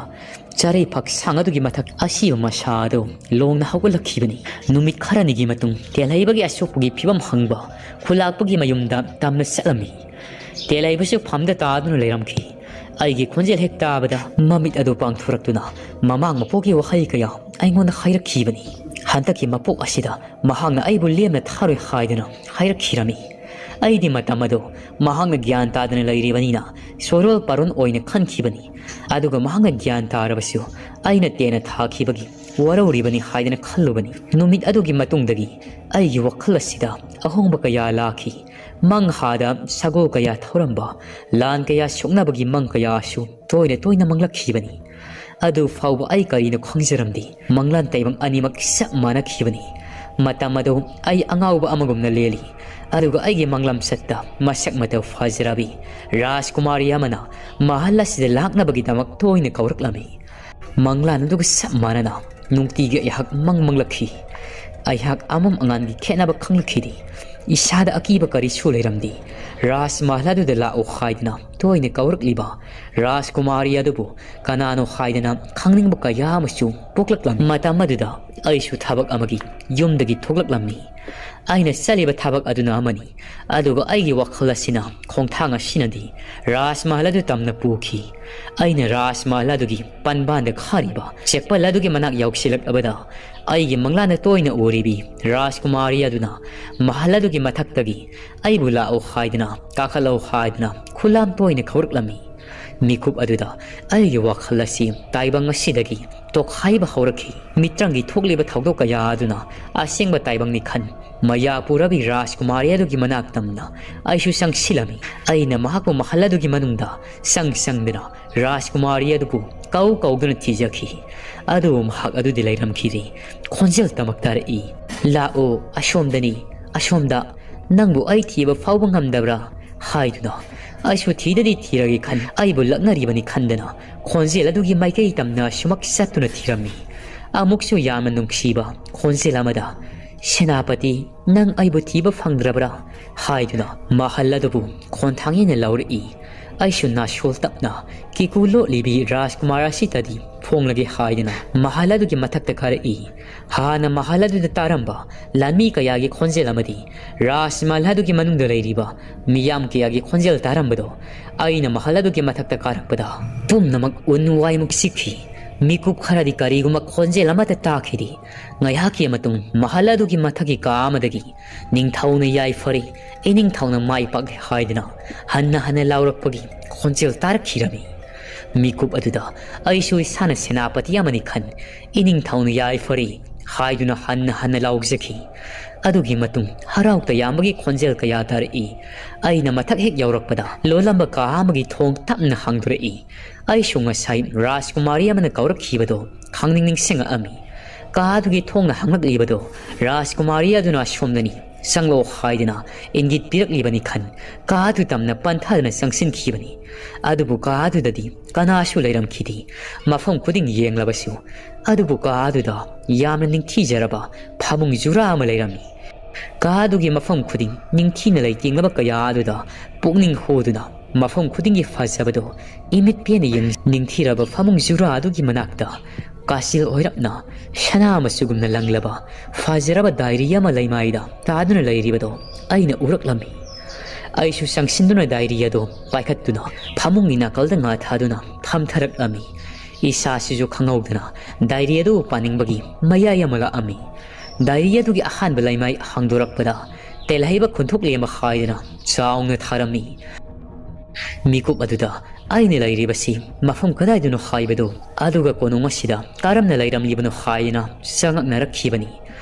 ꯆꯔꯩ ꯐꯛ ꯁꯥꯡ ꯃꯊꯛ ꯑꯁꯤꯕ ꯃꯁꯥꯗꯣ ꯂꯣꯡꯅ ꯍꯧꯒꯠꯂꯛꯈꯤꯕꯅꯤ ꯅꯨꯃꯤꯠ ꯈꯔꯅꯤꯒꯤ ꯃꯇꯨꯡ ꯇꯦꯜꯍꯩꯕꯒꯤ ꯑꯁꯣꯛꯄꯒꯤ ꯐꯤꯕꯝ ꯍꯪꯕ ꯈꯨꯂꯥꯛꯄꯒꯤ ꯃꯌꯨꯝꯗ ꯇꯝꯅ ꯆꯠꯂꯝꯃꯤ ꯇꯦꯜꯍꯩꯕꯁꯨ ꯐꯝꯗ ꯇꯥꯗꯨꯅ ꯂꯩꯔꯝꯈꯤ ꯑꯩꯒꯤ ꯈꯣꯟꯖꯦꯜ ꯍꯦꯛ ꯇꯥꯕꯗ ꯃꯃꯤꯠ ꯑꯗꯨ ꯄꯥꯡꯊꯣꯔꯛꯇꯨꯅ ꯃꯃꯥꯡ ꯃꯄꯣꯛꯀꯤ ꯋꯥꯍꯩ ꯀꯌꯥ ꯑꯩꯉꯣꯟꯗ ꯍꯥꯏꯔꯛꯈꯤꯕꯅꯤ ꯍꯟꯗꯛꯀꯤ ꯃꯄꯣꯛ ꯑꯁꯤꯗ ꯃꯍꯥꯛꯅ ꯑꯩꯕꯨ ꯂꯦꯝꯅ ꯊꯥꯔꯣꯏ ꯍꯥꯏꯗꯨꯅ ꯍꯥꯏꯔꯛꯈꯤꯔꯝꯃꯤ ꯑꯩꯗꯤ ꯃꯇꯝ ꯑꯗꯨ ꯃꯍꯥꯛꯅ ꯒ꯭ꯌꯥꯟ ꯇꯥꯗꯅ ꯂꯩꯔꯤꯕꯅꯤꯅ ꯁꯣꯔꯣꯜ ꯄꯥꯔꯣꯟ ꯑꯣꯏꯅ ꯈꯟꯈꯤꯕꯅꯤ ꯑꯗꯨꯒ ꯃꯍꯥꯛꯅ ꯒ꯭ꯌꯥꯟ ꯇꯥꯔꯕꯁꯨ ꯑꯩꯅ ꯇꯦꯟꯅ ꯊꯥꯈꯤꯕꯒꯤ ꯋꯥꯔꯧꯔꯤꯕꯅꯤ ꯍꯥꯏꯗꯅ ꯈꯜꯂꯨꯕꯅꯤ ꯅꯨꯃꯤꯠ ꯑꯗꯨꯒꯤ ꯃꯇꯨꯡꯗꯒꯤ ꯑꯩꯒꯤ ꯋꯥꯈꯜ ꯑꯁꯤꯗ ꯑꯍꯣꯡꯕ ꯀꯌꯥ ꯂꯥꯛꯈꯤ ꯃꯪ ꯍꯥꯗ ꯁꯒꯣꯜ ꯀꯌꯥ ꯊꯧꯔꯝꯕ ꯂꯥꯟ ꯀꯌꯥ ꯁꯣꯛꯅꯕꯒꯤ ꯃꯪ ꯀꯌꯥꯁꯨ ꯇꯣꯏꯅ ꯇꯣꯏꯅ ꯃꯪꯂꯛꯈꯤꯕꯅꯤ ꯑꯗꯨ ꯐꯥꯎꯕ ꯑꯩ ꯀꯔꯤꯅꯣ ꯈꯪꯖꯔꯝꯗꯦ ꯃꯪꯂꯥꯟ ꯇꯥꯏꯕꯪ ꯑꯅꯤꯃꯛ ꯆꯞ ꯃꯥꯟꯅꯈꯤꯕꯅꯤ ꯃꯇꯝ ꯑꯗꯨ ꯑꯩ ꯑꯉꯥꯎꯕ ꯑꯃꯒꯨꯝꯅ ꯂꯦꯜꯂꯤ ꯑꯗꯨꯒ ꯑꯩꯒꯤ ꯃꯪꯂꯝꯆꯠꯇ ꯃꯁꯛ ꯃꯇꯧ ꯐꯖꯔꯕꯤ ꯔꯥꯖꯀꯨꯃꯥꯔꯤ ꯑꯃꯅ ꯃꯍꯜ ꯑꯁꯤꯗ ꯂꯥꯛꯅꯕꯒꯤꯗꯃꯛ ꯇꯣꯏꯅ ꯀꯧꯔꯛꯂꯝꯃꯤ ꯃꯪꯂꯥꯟ ꯑꯗꯨꯒ ꯆꯞ ꯃꯥꯟꯅꯅ ꯅꯨꯡꯇꯤꯒꯤ ꯑꯩꯍꯥꯛ ꯃꯪꯂꯛꯈꯤ ꯑꯩꯍꯥꯛ ꯑꯃꯝ ꯑꯉꯥꯟꯒꯤ ꯈꯦꯠꯅꯕ ꯈꯪꯂꯛꯈꯤꯗꯦ ꯏꯁꯥꯗ ꯑꯀꯤꯕ ꯀꯔꯤꯁꯨ ꯂꯩꯔꯝꯗꯦ ꯔꯥꯖ ꯃꯍꯜ ꯑꯗꯨꯗ ꯂꯥꯛꯎ ꯍꯥꯏꯗꯅ ꯇꯣꯏꯅ ꯀꯧꯔꯛꯂꯤꯕ ꯔꯥꯖꯀꯨꯃꯥꯔꯤ ꯑꯗꯨꯕꯨ ꯀꯅꯥꯅꯣ ꯍꯥꯏꯗꯅ ꯈꯪꯅꯤꯡꯕ ꯀꯌꯥ ꯑꯃꯁꯨ ꯄꯣꯛꯂꯛꯂꯝꯃꯤ ꯃꯇꯝ ꯑꯗꯨꯗ ꯑꯩꯁꯨ ꯊꯕꯛ ꯑꯃꯒꯤ ꯌꯨꯝꯗꯒꯤ ꯊꯣꯛꯂꯛꯂꯝꯃꯤ ꯑꯩꯅ ꯆꯠꯂꯤꯕ ꯊꯕꯛ ꯑꯗꯨꯅ ꯑꯃꯅꯤ ꯑꯗꯨꯒ ꯑꯩꯒꯤ ꯋꯥꯈꯜ ꯑꯁꯤꯅ ꯈꯣꯡꯊꯥꯡ ꯑꯁꯤꯅꯗꯤ ꯔꯥꯖ ꯃꯍꯜ ꯑꯗꯨ ꯇꯝꯅ ꯄꯨꯈꯤ ꯑꯩꯅ ꯔꯥꯖ ꯃꯍꯜ ꯑꯗꯨꯒꯤ ꯄꯟꯕꯥꯟꯗ ꯈꯥꯔꯤꯕ ꯆꯦꯛꯄꯜ ꯑꯗꯨꯒꯤ ꯃꯅꯥꯛ ꯌꯧꯁꯤꯜꯂꯛꯂꯕꯗ ꯑꯩꯒꯤ ꯃꯪꯂꯥꯟꯗ ꯇꯣꯏꯅ ꯎꯔꯤꯕꯤ ꯔꯥꯖꯀꯨꯃꯥꯔꯤ ꯑꯗꯨꯅ ꯃꯍꯜ ꯑꯗꯨꯒꯤ ꯃꯊꯛꯇꯒꯤ ꯑꯩꯕꯨ ꯂꯥꯛꯎ ꯍꯥꯏꯗꯅ ꯀꯥꯈꯠꯂꯛꯎ ꯍꯥꯏꯗꯅ ꯈꯨꯂꯥꯝ ꯇꯣꯏꯅ ꯀꯧꯔꯛꯂꯝꯃꯤ ꯃꯤꯀꯨꯞ ꯑꯗꯨꯗ ꯑꯩꯒꯤ ꯋꯥꯈꯜ ꯑꯁꯤ ꯇꯥꯏꯕꯪ ꯑꯁꯤꯗꯒꯤ ꯇꯣꯈꯥꯏꯕ ꯍꯧꯔꯛꯈꯤ ꯃꯤꯇ꯭ꯔꯪꯒꯤ ꯊꯣꯛꯂꯤꯕ ꯊꯧꯗꯣꯛ ꯀꯌꯥ ꯑꯗꯨꯅ ꯑꯁꯦꯡꯕ ꯇꯥꯏꯕꯪꯅꯤ ꯈꯟ ꯃꯌꯥ ꯄꯨꯔꯕꯤ ꯔꯥꯖꯀꯨꯃꯥꯔꯤ ꯑꯗꯨꯒꯤ ꯃꯅꯥꯛ ꯇꯝꯅ ꯑꯩꯁꯨ ꯆꯪꯁꯤꯜꯂꯝꯃꯤ ꯑꯩꯅ ꯃꯍꯥꯛꯄꯨ ꯃꯍꯜ ꯑꯗꯨꯒꯤ ꯃꯅꯨꯡꯗ ꯆꯪꯗꯨꯅ ꯔꯥꯖꯀꯨꯃꯥꯔꯤ ꯑꯗꯨꯕꯨ ꯀꯧꯗꯨꯅ ꯊꯤꯖꯈꯤ ꯑꯗꯨꯕꯨ ꯃꯍꯥꯛ ꯑꯗꯨꯗꯤ ꯂꯩꯔꯝꯈꯤꯗꯦ ꯈꯣꯟꯖꯦꯜ ꯇꯃꯛ ꯇꯥꯔꯛꯏ ꯂꯥꯛꯑꯣ ꯑꯁꯣꯝꯗꯅꯤ ꯑꯁꯣꯝꯗ ꯅꯪꯕꯨ ꯑꯩ ꯊꯤꯕ ꯐꯥꯎꯕ ꯉꯝꯗꯕ꯭ꯔꯥ ꯍꯥꯏꯗꯨꯅ ꯑꯩꯁꯨ ꯊꯤꯗꯗꯤ ꯊꯤꯔꯒꯦ ꯈꯟ ꯑꯩꯕꯨ ꯂꯛꯅꯔꯤꯕꯅꯤ ꯈꯟꯗꯅ ꯈꯣꯟꯖꯦꯜ ꯑꯗꯨꯒꯤ ꯃꯥꯏꯀꯩ ꯇꯝꯅ ꯁꯨꯃꯛ ꯆꯠꯇꯨꯅ ꯊꯤꯔꯝꯃꯤ ꯑꯃꯨꯛꯁꯨ ꯌꯥꯝꯅ ꯅꯨꯡꯁꯤꯕ ꯈꯣꯟꯖꯦꯜ ꯑꯃꯗ ꯁꯦꯅꯥꯄꯇꯤ ꯅꯪ ꯑꯩꯕꯨ ꯊꯤꯕ ꯐꯪꯗ꯭ꯔꯕ꯭ꯔꯥ ꯍꯥꯏꯗꯨꯅ ꯃꯍꯜ ꯑꯗꯨꯕꯨ ꯈꯣꯟꯊꯥꯡꯅ ꯂꯧꯔꯛꯏ ꯑꯩꯁꯨ ꯅꯥꯁꯣꯜ ꯇꯞꯅ ꯀꯤꯀꯨ ꯂꯣꯠꯂꯤꯕꯤ ꯔꯥꯖꯀꯨꯃꯥꯔ ꯑꯁꯤꯗꯗꯤ ꯐꯣꯡꯂꯒꯦ ꯍꯥꯏꯗꯨꯅ ꯃꯍꯜ ꯑꯗꯨꯒꯤ ꯃꯊꯛꯇ ꯀꯥꯔꯛꯏ ꯍꯥꯟꯅ ꯃꯍꯜ ꯑꯗꯨꯗ ꯇꯥꯔꯝꯕ ꯂꯥꯟꯃꯤ ꯀꯌꯥꯒꯤ ꯈꯣꯟꯖꯦꯜ ꯑꯃꯗꯤ ꯔꯥꯖ ꯃꯍꯜ ꯑꯗꯨꯒꯤ ꯃꯅꯨꯡꯗ ꯂꯩꯔꯤꯕ ꯃꯤꯌꯥꯝ ꯀꯌꯥꯒꯤ ꯈꯣꯟꯖꯦꯜ ꯇꯥꯔꯝꯕꯗꯣ ꯑꯩꯅ ꯃꯍꯜ ꯑꯗꯨꯒꯤ ꯃꯊꯛꯇ ꯀꯥꯔꯛꯄꯗ ꯄꯨꯝꯅꯃꯛ ꯎꯟ ꯋꯥꯏꯃꯨꯛ ꯆꯤꯛꯈꯤ ꯃꯤꯀꯨꯞ ꯈꯔꯗꯤ ꯀꯔꯤꯒꯨꯝꯕ ꯈꯣꯟꯖꯦꯜ ꯑꯃꯠꯇ ꯇꯥꯈꯤꯗꯦ ꯉꯥꯏꯍꯥꯛꯀꯤ ꯃꯇꯨꯡ ꯃꯍꯜ ꯑꯗꯨꯒꯤ ꯃꯊꯛꯀꯤ ꯀꯥ ꯑꯃꯗꯒꯤ ꯅꯤꯡꯊꯧꯅ ꯌꯥꯏꯐꯔꯦ ꯏꯅꯤꯡꯊꯧꯅ ꯃꯥꯏ ꯄꯥꯛꯂꯦ ꯍꯥꯏꯗꯨꯅ ꯍꯟꯅ ꯍꯟꯅ ꯂꯥꯎꯔꯛꯄꯒꯤ ꯈꯣꯟꯖꯦꯜ ꯇꯥꯔꯛꯈꯤꯔꯝꯃꯤ ꯃꯤꯀꯨꯞ ꯑꯗꯨꯗ ꯑꯩꯁꯨ ꯏꯁꯥꯅ ꯁꯦꯅꯥꯄꯇꯤ ꯑꯃꯅꯤ ꯈꯟ ꯏꯅꯤꯡꯊꯧꯅ ꯌꯥꯏꯐꯔꯦ ꯍꯥꯏꯗꯨꯅ ꯍꯟꯅ ꯍꯟꯅ ꯂꯥꯎꯖꯈꯤ ꯑꯗꯨꯒꯤ ꯃꯇꯨꯡ ꯍꯔꯥꯎ ꯇꯌꯥꯝꯕꯒꯤ ꯈꯣꯟꯖꯦꯜ ꯀꯌా ꯇꯥꯔꯛꯏ ꯑꯩꯅ ꯃꯊꯛ ꯍꯦꯛ ꯌꯧꯔꯛꯄꯗ ꯂꯣꯜꯂꯝꯕ ꯀꯥ ꯑꯃꯒꯤ ꯊꯣꯡ ꯇꯞꯅ ꯍꯥꯡꯗꯣꯔꯛꯏ ꯑꯩꯁꯨ ꯉꯁꯥꯏ ꯔꯥꯖꯀꯨꯃꯥꯔꯤ ꯑꯃꯅ ꯀꯧꯔꯛꯈꯤꯕꯗꯣ ꯈꯪꯅꯤꯡ ꯅꯤꯡꯁꯤꯡꯉꯛꯑꯝꯃꯤ ꯀꯥ ꯑꯗꯨꯒꯤ ꯊꯣꯡꯅ ꯍꯥꯡꯂꯛꯂꯤꯕꯗꯣ ꯔꯥꯖꯀꯨꯃꯥꯔꯤ ꯑꯗꯨꯅ ꯑꯁꯣꯝꯗꯅꯤ ꯆꯪꯂꯣ ꯍꯥꯏꯗꯨꯅ ꯏꯪꯒꯤꯠ ꯄꯤꯔꯛꯂꯤꯕꯅꯤ ꯈꯟ ꯀꯥ ꯑꯗꯨ ꯇꯝꯅ ꯄꯟꯊꯗꯨꯅ ꯆꯪꯁꯤꯟꯈꯤꯕꯅꯤ ꯑꯗꯨꯕꯨ ꯀꯥ ꯑꯗꯨꯗꯗꯤ ꯀꯅꯥꯁꯨ ꯂꯩꯔꯝꯈꯤꯗꯦ ꯃꯐꯝ ꯈꯨꯗꯤꯡ ꯌꯦꯡꯂꯕꯁꯨ ꯑꯗꯨꯕꯨ ꯀꯥ ꯑꯗꯨꯗ ꯌꯥꯝꯅ ꯅꯤꯡꯊꯤꯖꯔꯕ ꯐꯃꯨꯡ ꯖꯨꯔꯥ ꯑꯃ ꯂꯩꯔꯝꯃꯤ ꯀꯥ ꯑꯗꯨꯒꯤ ꯃꯐꯝ ꯈꯨꯗꯤꯡ ꯅꯤꯡꯊꯤꯅ ꯂꯩꯇꯦꯡꯂꯕ ꯀꯌꯥ ꯑꯗꯨꯗ ꯄꯨꯛꯅꯤꯡ ꯍꯨꯗꯨꯅ ꯃꯐꯝ ꯈꯨꯗꯤꯡꯒꯤ ꯐꯖꯕꯗꯣ ꯏꯃꯤꯠ ꯄꯦꯟꯅ ꯅꯤꯡꯊꯤꯔꯕ ꯐꯃꯨꯡ ꯖꯨꯔꯥ ꯑꯗꯨꯒꯤ ꯃꯅꯥꯛꯇ ꯀꯥꯁꯤꯜ ꯑꯣꯏꯔꯞꯅ ꯁꯅꯥ ꯃꯆꯨꯒꯨꯝꯅ ꯂꯪꯂꯕ ꯐꯖꯔꯕ ꯗꯥꯏꯔꯤ ꯑꯃ ꯂꯩꯃꯥꯏꯗ ꯇꯥꯗꯨꯅ ꯂꯩꯔꯤꯕꯗꯣ ꯑꯩꯅ ꯎꯔꯛꯂꯝꯃꯤ ꯑꯩꯁꯨ ꯆꯪꯁꯤꯟꯗꯨꯅ ꯗꯥꯏꯔꯤ ꯑꯗꯣ ꯄꯥꯏꯈꯠꯇꯨꯅ ꯐꯃꯨꯡꯒꯤ ꯅꯥꯀꯜꯗ ꯉꯥꯊꯗꯨꯅ ꯐꯝꯊꯔꯛꯂꯝꯃꯤ ꯏꯁꯥꯁꯤꯁꯨ ꯈꯪꯍꯧꯗꯅ ꯗꯥꯏꯔꯤ ꯑꯗꯨ ꯄꯥꯅꯤꯡꯕꯒꯤ ꯃꯌꯥꯏ ꯑꯃ ꯂꯥꯛꯑꯝꯃꯤ ꯗꯥꯏꯔꯤ ꯑꯗꯨꯒꯤ ꯑꯍꯥꯟꯕ ꯂꯩꯃꯥꯏ ꯍꯥꯡꯗꯣꯔꯛꯄꯗ ꯇꯦꯜꯍꯩꯕ ꯈꯨꯟꯊꯣꯛ ꯂꯦꯝꯕ ꯍꯥꯏꯗꯅ ꯆꯥꯎꯅ ꯊꯥꯔꯝꯃꯤ ꯃꯤꯀꯨꯞ ꯑꯗꯨꯗ ꯑꯩꯅ ꯂꯩꯔꯤꯕꯁꯤ ꯃꯐꯝ ꯀꯗꯥꯏꯗꯅꯣ ꯍꯥꯏꯕꯗꯨ ꯑꯗꯨꯒ ꯀꯣꯅꯨꯡ ꯑꯁꯤꯗ ꯀꯔꯝꯅ ꯂꯩꯔꯝꯂꯤꯕꯅꯣ ꯍꯥꯏꯗꯅ ꯆꯉꯛꯅꯔꯛꯈꯤꯕꯅꯤ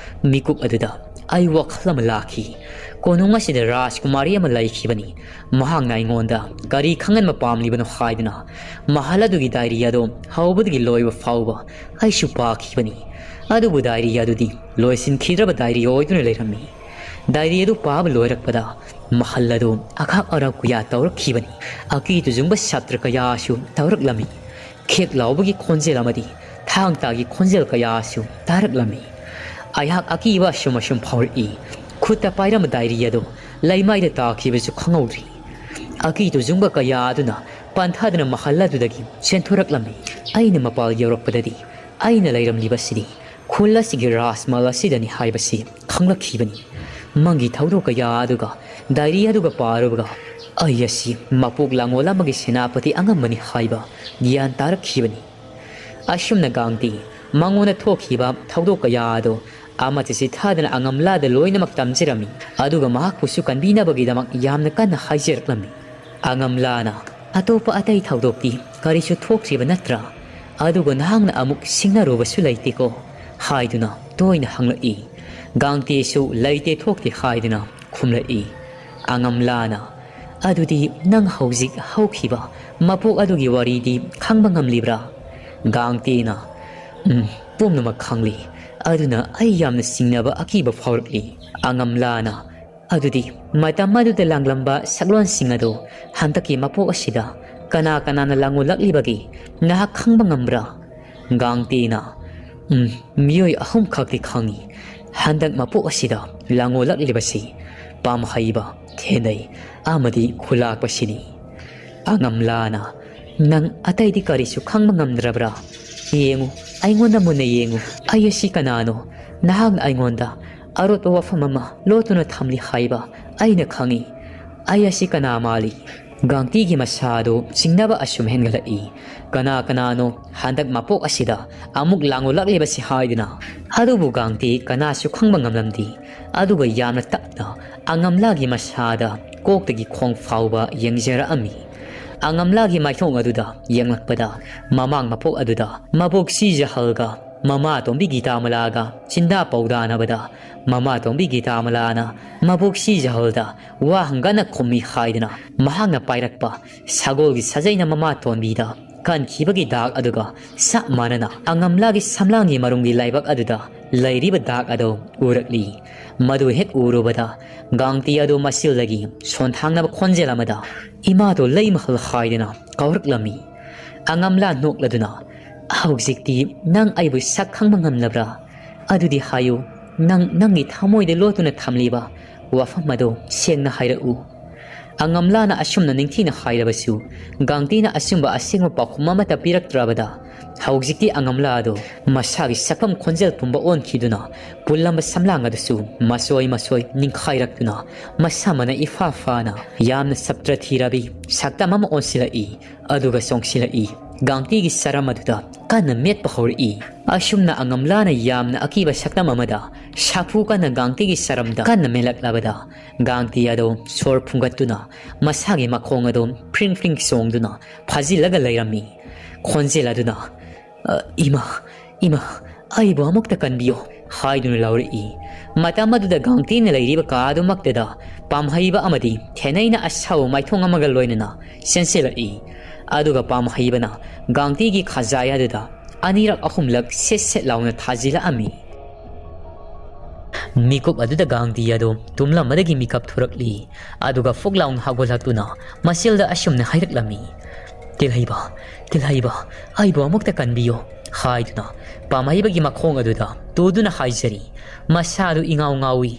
ꯃꯤꯀꯨꯞ ꯑꯗꯨꯗ ꯑꯩ ꯋꯥꯈꯜ ꯑꯃ ꯂꯥꯛꯈꯤ ꯀꯣꯅꯨꯡ ꯑꯁꯤꯗ ꯔꯥꯖꯀꯨꯃꯥꯔꯤ ꯑꯃ ꯂꯩꯈꯤꯕꯅꯤ ꯃꯍꯥꯛꯅ ꯑꯩꯉꯣꯟꯗ ꯀꯔꯤ ꯈꯪꯍꯟꯕ ꯄꯥꯝꯂꯤꯕꯅꯣ ꯍꯥꯏꯗꯨꯅ ꯃꯍꯜ ꯑꯗꯨꯒꯤ ꯗꯥꯏꯔꯤ ꯑꯗꯣ ꯍꯧꯕꯗꯒꯤ ꯂꯣꯏꯕ ꯐꯥꯎꯕ ꯑꯩꯁꯨ ꯄꯥꯈꯤꯕꯅꯤ ꯑꯗꯨꯕꯨ ꯗꯥꯏꯔꯤ ꯑꯗꯨꯗꯤ ꯂꯣꯏꯁꯤꯟꯈꯤꯗ꯭ꯔꯕ ꯗꯥꯏꯔꯤ ꯑꯣꯏꯗꯨꯅ ꯂꯩꯔꯝꯃꯤ ꯗꯥꯏꯔꯤ ꯑꯗꯨ ꯄꯥꯕ ꯂꯣꯏꯔꯛꯄꯗ ꯃꯍꯜ ꯑꯗꯨ ꯑꯈꯥꯛ ꯑꯔꯥꯎ ꯀꯌꯥ ꯇꯧꯔꯛꯈꯤꯕꯅꯤ ꯑꯀꯤ ꯇꯨꯖꯨꯡꯕ ꯁꯥꯇ꯭ꯔ ꯀꯌꯥꯁꯨ ꯇꯧꯔꯛꯂꯝꯃꯤ ꯈꯦꯛ ꯂꯥꯎꯕꯒꯤ ꯈꯣꯟꯖꯦꯜ ꯑꯃꯗꯤ ꯊꯥꯡ ꯇꯥꯒꯤ ꯈꯣꯟꯖꯦꯜ ꯀꯌꯥꯁꯨ ꯇꯥꯔꯛꯂꯝꯃꯤ ꯑꯩꯍꯥꯛ ꯑꯀꯤꯕ ꯑꯁꯨꯝ ꯐꯥꯎꯔꯛꯏ ꯈꯨꯠꯇ ꯄꯥꯏꯔꯝꯕ ꯗꯥꯏꯔꯤ ꯑꯗꯨ ꯂꯩꯃꯥꯏꯗ ꯇꯥꯈꯤꯕꯁꯨ ꯈꯪꯍꯧꯗ꯭ꯔꯤ ꯑꯀꯤ ꯇꯨꯖꯨꯡꯕ ꯀꯌꯥ ꯑꯗꯨꯅ ꯄꯥꯟꯊꯥꯗꯨꯅ ꯃꯍꯜ ꯑꯗꯨꯗꯒꯤ ꯆꯦꯟꯊꯣꯔꯛꯂꯝꯃꯤ꯫ ꯑꯩꯅ ꯃꯄꯥꯜ ꯌꯧꯔꯛꯄꯗꯗꯤ ꯑꯩꯅ ꯂꯩꯔꯝꯂꯤꯕꯁꯤꯗꯤ ꯈꯨꯜ ꯑꯁꯤꯒꯤ ꯔꯥꯖꯃꯍꯜ ꯑꯁꯤꯗꯅꯤ ꯍꯥꯏꯕꯁꯤ ꯈꯪꯂꯛꯈꯤꯕꯅꯤ꯫ ꯃꯪꯒꯤ ꯊꯧꯗꯣꯛ ꯀꯌꯥ ꯑꯗꯨꯒ ꯗꯥꯏꯔꯤ ꯑꯗꯨꯒ ꯄꯥꯔꯨꯕꯒ ꯑꯩ ꯑꯁꯤ ꯃꯄꯣꯛ ꯂꯥꯡꯒꯣꯜ ꯑꯃꯒꯤ ꯁꯦꯅꯥꯄꯇꯤ ꯑꯉꯝꯕꯅꯤ ꯍꯥꯏꯕ ꯒ꯭ꯌꯥꯟ ꯇꯥꯔꯛꯈꯤꯕꯅꯤ꯫ ꯑꯁꯨꯝꯅ ꯒꯥꯡꯇꯤ ꯃꯉꯣꯟꯗ ꯊꯣꯛꯈꯤꯕ ꯊꯧꯗꯣꯛ ꯀꯌꯥ ꯑꯗꯨ ꯑꯃꯠꯇ ꯆꯤꯊꯗꯅ ꯑꯉꯝꯂꯥꯗ ꯂꯣꯏꯅꯃꯛ ꯇꯝꯖꯔꯝꯃꯤ ꯑꯗꯨꯒ ꯃꯍꯥꯛꯄꯨꯁꯨ ꯀꯟꯕꯤꯅꯕꯒꯤꯗꯃꯛ ꯌꯥꯝꯅ ꯀꯟꯅ ꯍꯥꯏꯖꯔꯛꯂꯝꯃꯤ꯫ ꯑꯉꯝꯂꯥꯅ ꯑꯇꯣꯞꯄ ꯑꯇꯩ ꯊꯧꯗꯣꯛꯇꯤ ꯀꯔꯤꯁꯨ ꯊꯣꯛꯇ꯭ꯔꯤꯕ ꯅꯠꯇ꯭ꯔꯥ? ꯑꯗꯨꯒ ꯅꯍꯥꯛꯅ ꯑꯃꯨꯛ ꯁꯤꯡꯅꯔꯨꯕꯁꯨ ꯂꯩꯇꯦꯀꯣ ꯍꯥꯏꯗꯨꯅ ꯇꯣꯏꯅ ꯍꯪꯂꯛꯏ꯫ ꯒꯥꯡꯇꯤꯁꯨ ꯂꯩꯇꯦ ꯊꯣꯛꯇꯦ ꯍꯥꯏꯗꯨꯅ ꯈꯨꯝꯂꯛꯏ꯫ ꯑꯉꯝꯂꯥꯅ ꯑꯗꯨꯗꯤ ꯅꯪ ꯍꯧꯖꯤꯛ ꯍꯧꯈꯤꯕ ꯃꯄꯣꯛ ꯑꯗꯨꯒꯤ ꯋꯥꯔꯤꯗꯤ ꯈꯪꯕ ꯉꯝꯂꯤꯕ꯭ꯔꯥ? ꯒꯥꯡꯇꯤꯅ ꯄꯨꯝꯅꯃꯛ ꯈꯪꯂꯤ, ꯑꯗꯨꯅ ꯑꯩ ꯌꯥꯝꯅ ꯆꯤꯡꯅꯕ ꯑꯀꯤꯕ ꯐꯥꯎꯔꯛꯂꯤ꯫ ꯑꯉꯝꯂꯥꯅ ꯑꯗꯨꯗꯤ ꯃꯇꯝ ꯑꯗꯨꯗ ꯂꯥꯡꯂꯝꯕ ꯁꯛꯂꯣꯟꯁꯤꯡ ꯑꯗꯨ ꯍꯟꯗꯛꯀꯤ ꯃꯄꯣꯛ ꯑꯁꯤꯗ ꯀꯅꯥ ꯀꯅꯥꯅ ꯂꯥꯡꯑꯣꯜꯂꯛꯂꯤꯕꯒꯦ ꯅꯍꯥꯛ ꯈꯪꯕ ꯉꯝꯕ꯭ꯔꯥ? ꯒꯥꯡꯇꯤꯅ ꯃꯤꯑꯣꯏ 3 ꯈꯛꯇꯤ ꯈꯪꯏ ꯍꯟꯗꯛ ꯃꯄꯣꯛ ꯑꯁꯤꯗ ꯂꯥꯡꯑꯣꯜꯂꯛꯂꯤꯕꯁꯤ ꯄꯥꯝꯍꯩꯕ, ꯊꯦꯅꯩ ꯑꯃꯗꯤ ꯈꯨꯂꯥꯛꯄꯁꯤꯅꯤ꯫ ꯑꯉꯝꯂꯥꯅ ꯅꯪ ꯑꯇꯩꯗꯤ ꯀꯔꯤꯁꯨ ꯈꯪꯕ ꯉꯝꯗ꯭ꯔꯕ꯭ꯔꯥ? ꯌꯦꯡꯉꯨ, ꯑꯩꯉꯣꯟꯗ ꯃꯨꯟꯅ ꯌꯦꯡꯉꯨ, ꯑꯩ ꯑꯁꯤ ꯀꯅꯥꯅꯣ? ꯅꯍꯥꯛꯅ ꯑꯩꯉꯣꯟꯗ ꯑꯔꯣꯠꯄ ꯋꯥꯐꯝ ꯑꯃ ꯂꯣꯠꯇꯨꯅ ꯊꯝꯂꯤ ꯍꯥꯏꯕ ꯑꯩꯅ ꯈꯪꯏ꯫ ꯑꯩ ꯑꯁꯤ ꯀꯅꯥ ꯃꯥꯜꯂꯤ? ꯒꯥꯡꯇꯤꯒꯤ ꯃꯁꯥꯗꯨ ꯆꯤꯡꯅꯕ ꯑꯁꯨꯝ ꯍꯦꯟꯒꯠꯂꯛꯏ꯫ ꯀꯅꯥ ꯀꯅꯥꯅꯣ ꯍꯟꯗꯛ ꯃꯄꯣꯛ ꯑꯁꯤꯗ ꯑꯃꯨꯛ ꯂꯥꯡꯑꯣꯜꯂꯛꯂꯤꯕꯁꯤ ꯍꯥꯏꯗꯨꯅ? ꯑꯗꯨꯕꯨ ꯒꯥꯡꯇꯤ ꯀꯅꯥꯁꯨ ꯈꯪꯕ ꯉꯝꯂꯝꯗꯦ꯫ ꯑꯗꯨꯒ ꯌꯥꯝꯅ ꯇꯞꯅ ꯑꯉꯝꯂꯥꯒꯤ ꯃꯁꯥꯗ ꯀꯣꯛꯇꯒꯤ ꯈꯣꯡ ꯐꯥꯎꯕ ꯌꯦꯡꯖꯔꯛꯑꯝꯃꯤ꯫ ꯑꯉꯝꯂꯥꯒꯤ ꯃꯥꯏꯊꯣꯡ ꯑꯗꯨꯗ ꯌꯦꯡꯂꯛꯄꯗ ꯃꯃꯥꯡ ꯃꯄꯣꯛ ꯑꯗꯨꯗ ꯃꯕꯣꯛ ꯁꯤꯖꯍꯜꯒ ꯃꯃꯥꯇꯣꯝꯕꯤ ꯒꯤꯇꯥꯃꯂꯥꯒ ꯆꯤꯟꯗꯥ ꯄꯧꯗꯥꯅꯕꯗ ꯃꯃꯥꯇꯣꯝꯕꯤ ꯒꯤꯇꯥꯃꯂꯥꯅ ꯃꯕꯣꯛ ꯁꯤꯖꯍꯜꯗ ꯋꯥ ꯍꯪꯒꯥꯟꯅ ꯈꯨꯝꯃꯤ ꯍꯥꯏꯗꯨꯅ ꯃꯍꯥꯛꯅ ꯄꯥꯏꯔꯛꯄ ꯁꯒꯣꯜꯒꯤ ꯁꯥꯖꯩꯅ ꯃꯃꯥꯇꯣꯟꯕꯤꯗ ꯀꯟꯈꯤꯕꯒꯤ ꯗꯥꯛ ꯑꯗꯨꯒ ꯆꯞ ꯃꯥꯟꯅꯅ ꯑꯉꯝꯂꯥꯒꯤ ꯁꯝꯂꯥꯡꯒꯤ ꯃꯔꯨꯝꯒꯤ ꯂꯥꯏꯕꯛ ꯑꯗꯨꯗ ꯂꯩꯔꯤꯕ ꯗꯥꯛ ꯑꯗꯨ ꯎꯔꯛꯂꯤ꯫ ꯃꯗꯨ ꯍꯦꯛ ꯎꯔꯨꯕꯗ ꯒꯥꯡꯇꯤ ꯑꯗꯨ ꯃꯆꯤꯜꯗꯒꯤ ꯁꯣꯟꯊꯥꯡꯅꯕ ꯈꯣꯟꯖꯦꯜ ꯑꯃꯗ ꯏꯃꯥꯗꯣ ꯂꯩꯃꯍꯜ ꯍꯥꯏꯗꯨꯅ ꯀꯧꯔꯛꯂꯝꯃꯤ꯫ ꯑꯉꯝꯂꯥ ꯅꯣꯛꯂꯗꯨꯅ ꯍꯧꯖꯤꯛꯇꯤ ꯅꯪ ꯑꯩꯕꯨ ꯁꯛ ꯈꯪꯕ ꯉꯝꯂꯕ꯭ꯔꯥ? ꯑꯗꯨꯗꯤ ꯍꯥꯏꯌꯨ, ꯅꯪꯒꯤ ꯊꯃꯣꯏꯗ ꯂꯣꯠꯇꯨꯅ ꯊꯝꯂꯤꯕ ꯋꯥꯐꯝ ꯑꯗꯨ ꯁꯦꯡꯅ ꯍꯥꯏꯔꯛꯎ꯫ ꯑꯉꯝꯂꯥꯅ ꯑꯁꯨꯝꯅ ꯅꯤꯡꯊꯤꯅ ꯍꯥꯏꯔꯕꯁꯨ ꯒꯥꯡꯇꯤꯅ ꯑꯆꯨꯝꯕ ꯑꯁꯦꯡꯕ ꯄꯥꯎꯈꯨꯝ ꯑꯃꯠꯇ ꯄꯤꯔꯛꯇ꯭ꯔꯕꯗ ꯍꯧꯖꯤꯛꯇꯤ ꯑꯉꯝꯂꯥꯗꯣ ꯃꯁꯥꯒꯤ ꯁꯛꯐꯝ ꯈꯣꯟꯖꯦꯜ ꯄꯨꯝꯕ ꯑꯣꯟꯈꯤꯗꯨꯅ ꯄꯨꯜꯂꯝꯕ ꯁꯝꯂꯥꯡ ꯑꯗꯨꯁꯨ ꯃꯁꯣꯏ ꯃꯁꯣꯏ ꯅꯤꯡꯈꯥꯏꯔꯛꯇꯨꯅ ꯃꯁꯥꯃꯛꯅ ꯏꯐꯥ ꯐꯥꯅ ꯌꯥꯝꯅ ꯁꯞꯇ꯭ꯔ ꯊꯤꯔꯕꯤ ꯁꯛꯇꯝ ꯑꯃ ꯑꯣꯟꯁꯤꯜꯂꯛꯏ ꯑꯗꯨꯒ ꯆꯣꯡꯁꯤꯜꯂꯛꯏ꯫ ꯒꯥꯡꯇꯤꯒꯤ ꯁꯔꯝ ꯑꯗꯨꯗ ꯀꯟꯅ ꯃꯦꯠꯄ ꯍꯧꯔꯛꯏ꯫ ꯑꯁꯨꯝꯅ ꯑꯉꯝꯂꯥꯅ ꯌꯥꯝꯅ ꯑꯀꯤꯕ ꯁꯛꯇꯝ ꯑꯃꯗ ꯁꯥꯐꯨ ꯀꯟꯅ ꯒꯥꯡꯇꯤꯒꯤ ꯁꯔꯝꯗ ꯀꯟꯅ ꯃꯦꯠꯂꯛꯂꯕꯗ ꯒꯥꯡꯇꯤ ꯑꯗꯣ ꯁꯣꯔ ꯐꯨꯡꯒꯠꯇꯨꯅ ꯃꯁꯥꯒꯤ ꯃꯈꯣꯡ ꯑꯗꯣ ꯐ꯭ꯔꯤꯡ ꯐ꯭ꯔꯤꯡ ꯆꯣꯡꯗꯨꯅ ꯐꯥꯖꯤꯜꯂꯒ ꯂꯩꯔꯝꯃꯤ꯫ ꯈꯣꯟꯖꯦꯜ ꯑꯗꯨꯅ ꯏꯃꯥ ꯑꯩꯕꯨ ꯑꯃꯨꯛꯇ ꯀꯟꯕꯤꯌꯣ ꯍꯥꯏꯗꯨꯅ ꯂꯥꯎꯔꯛꯏ꯫ ꯃꯇꯝ ꯑꯗꯨꯗ ꯒꯥꯡꯇꯤꯅ ꯂꯩꯔꯤꯕ ꯀꯥ ꯑꯗꯨꯃꯛꯇꯗ ꯄꯥꯝꯍꯩꯕ ꯑꯃꯗꯤ ꯊꯦꯅꯩꯅ ꯑꯁꯥꯎ ꯃꯥꯏꯊꯣꯡ ꯑꯃꯒ ꯂꯣꯏꯅꯅ ꯆꯦꯟꯁꯤꯜꯂꯛꯏ꯫ ꯑꯗꯨꯒ ꯄꯥꯝꯍꯩꯕꯅ ꯒꯥꯡꯇꯤꯒꯤ ꯈꯖꯥꯏ ꯑꯗꯨꯗ ꯑꯅꯤꯔꯛ ꯑꯍꯨꯝꯂꯛ ꯁꯦꯠ ꯁꯦꯠ ꯂꯥꯎꯅ ꯊꯥꯖꯤꯜꯂꯛꯑꯝꯃꯤ꯫ ꯃꯤꯀꯨꯞ ꯑꯗꯨꯗ ꯒꯥꯡꯇꯤ ꯑꯗꯨ ꯇꯨꯝꯂꯝꯕꯗꯒꯤ ꯃꯤꯀꯞ ꯊꯣꯔꯛꯂꯤ꯫ ꯑꯗꯨꯒ ꯐꯨꯛ ꯂꯥꯎꯅ ꯍꯧꯒꯠꯂꯛꯇꯨꯅ ꯃꯆꯤꯜꯗ ꯑꯁꯨꯝꯅ ꯍꯥꯏꯔꯛꯂꯝꯃꯤ, ꯇꯤꯜꯍꯩꯕ ꯑꯩꯕꯨ ꯑꯃꯨꯛꯇ ꯀꯟꯕꯤꯌꯣ ꯍꯥꯏꯗꯨꯅ ꯄꯥꯝꯍꯩꯕꯒꯤ ꯃꯈꯣꯡ ꯑꯗꯨꯗ ꯇꯨꯗꯨꯅ ꯍꯥꯏꯖꯔꯤ꯫ ꯃꯁꯥꯗꯨ ꯏꯉꯥꯎ ꯉꯥꯎꯏ꯫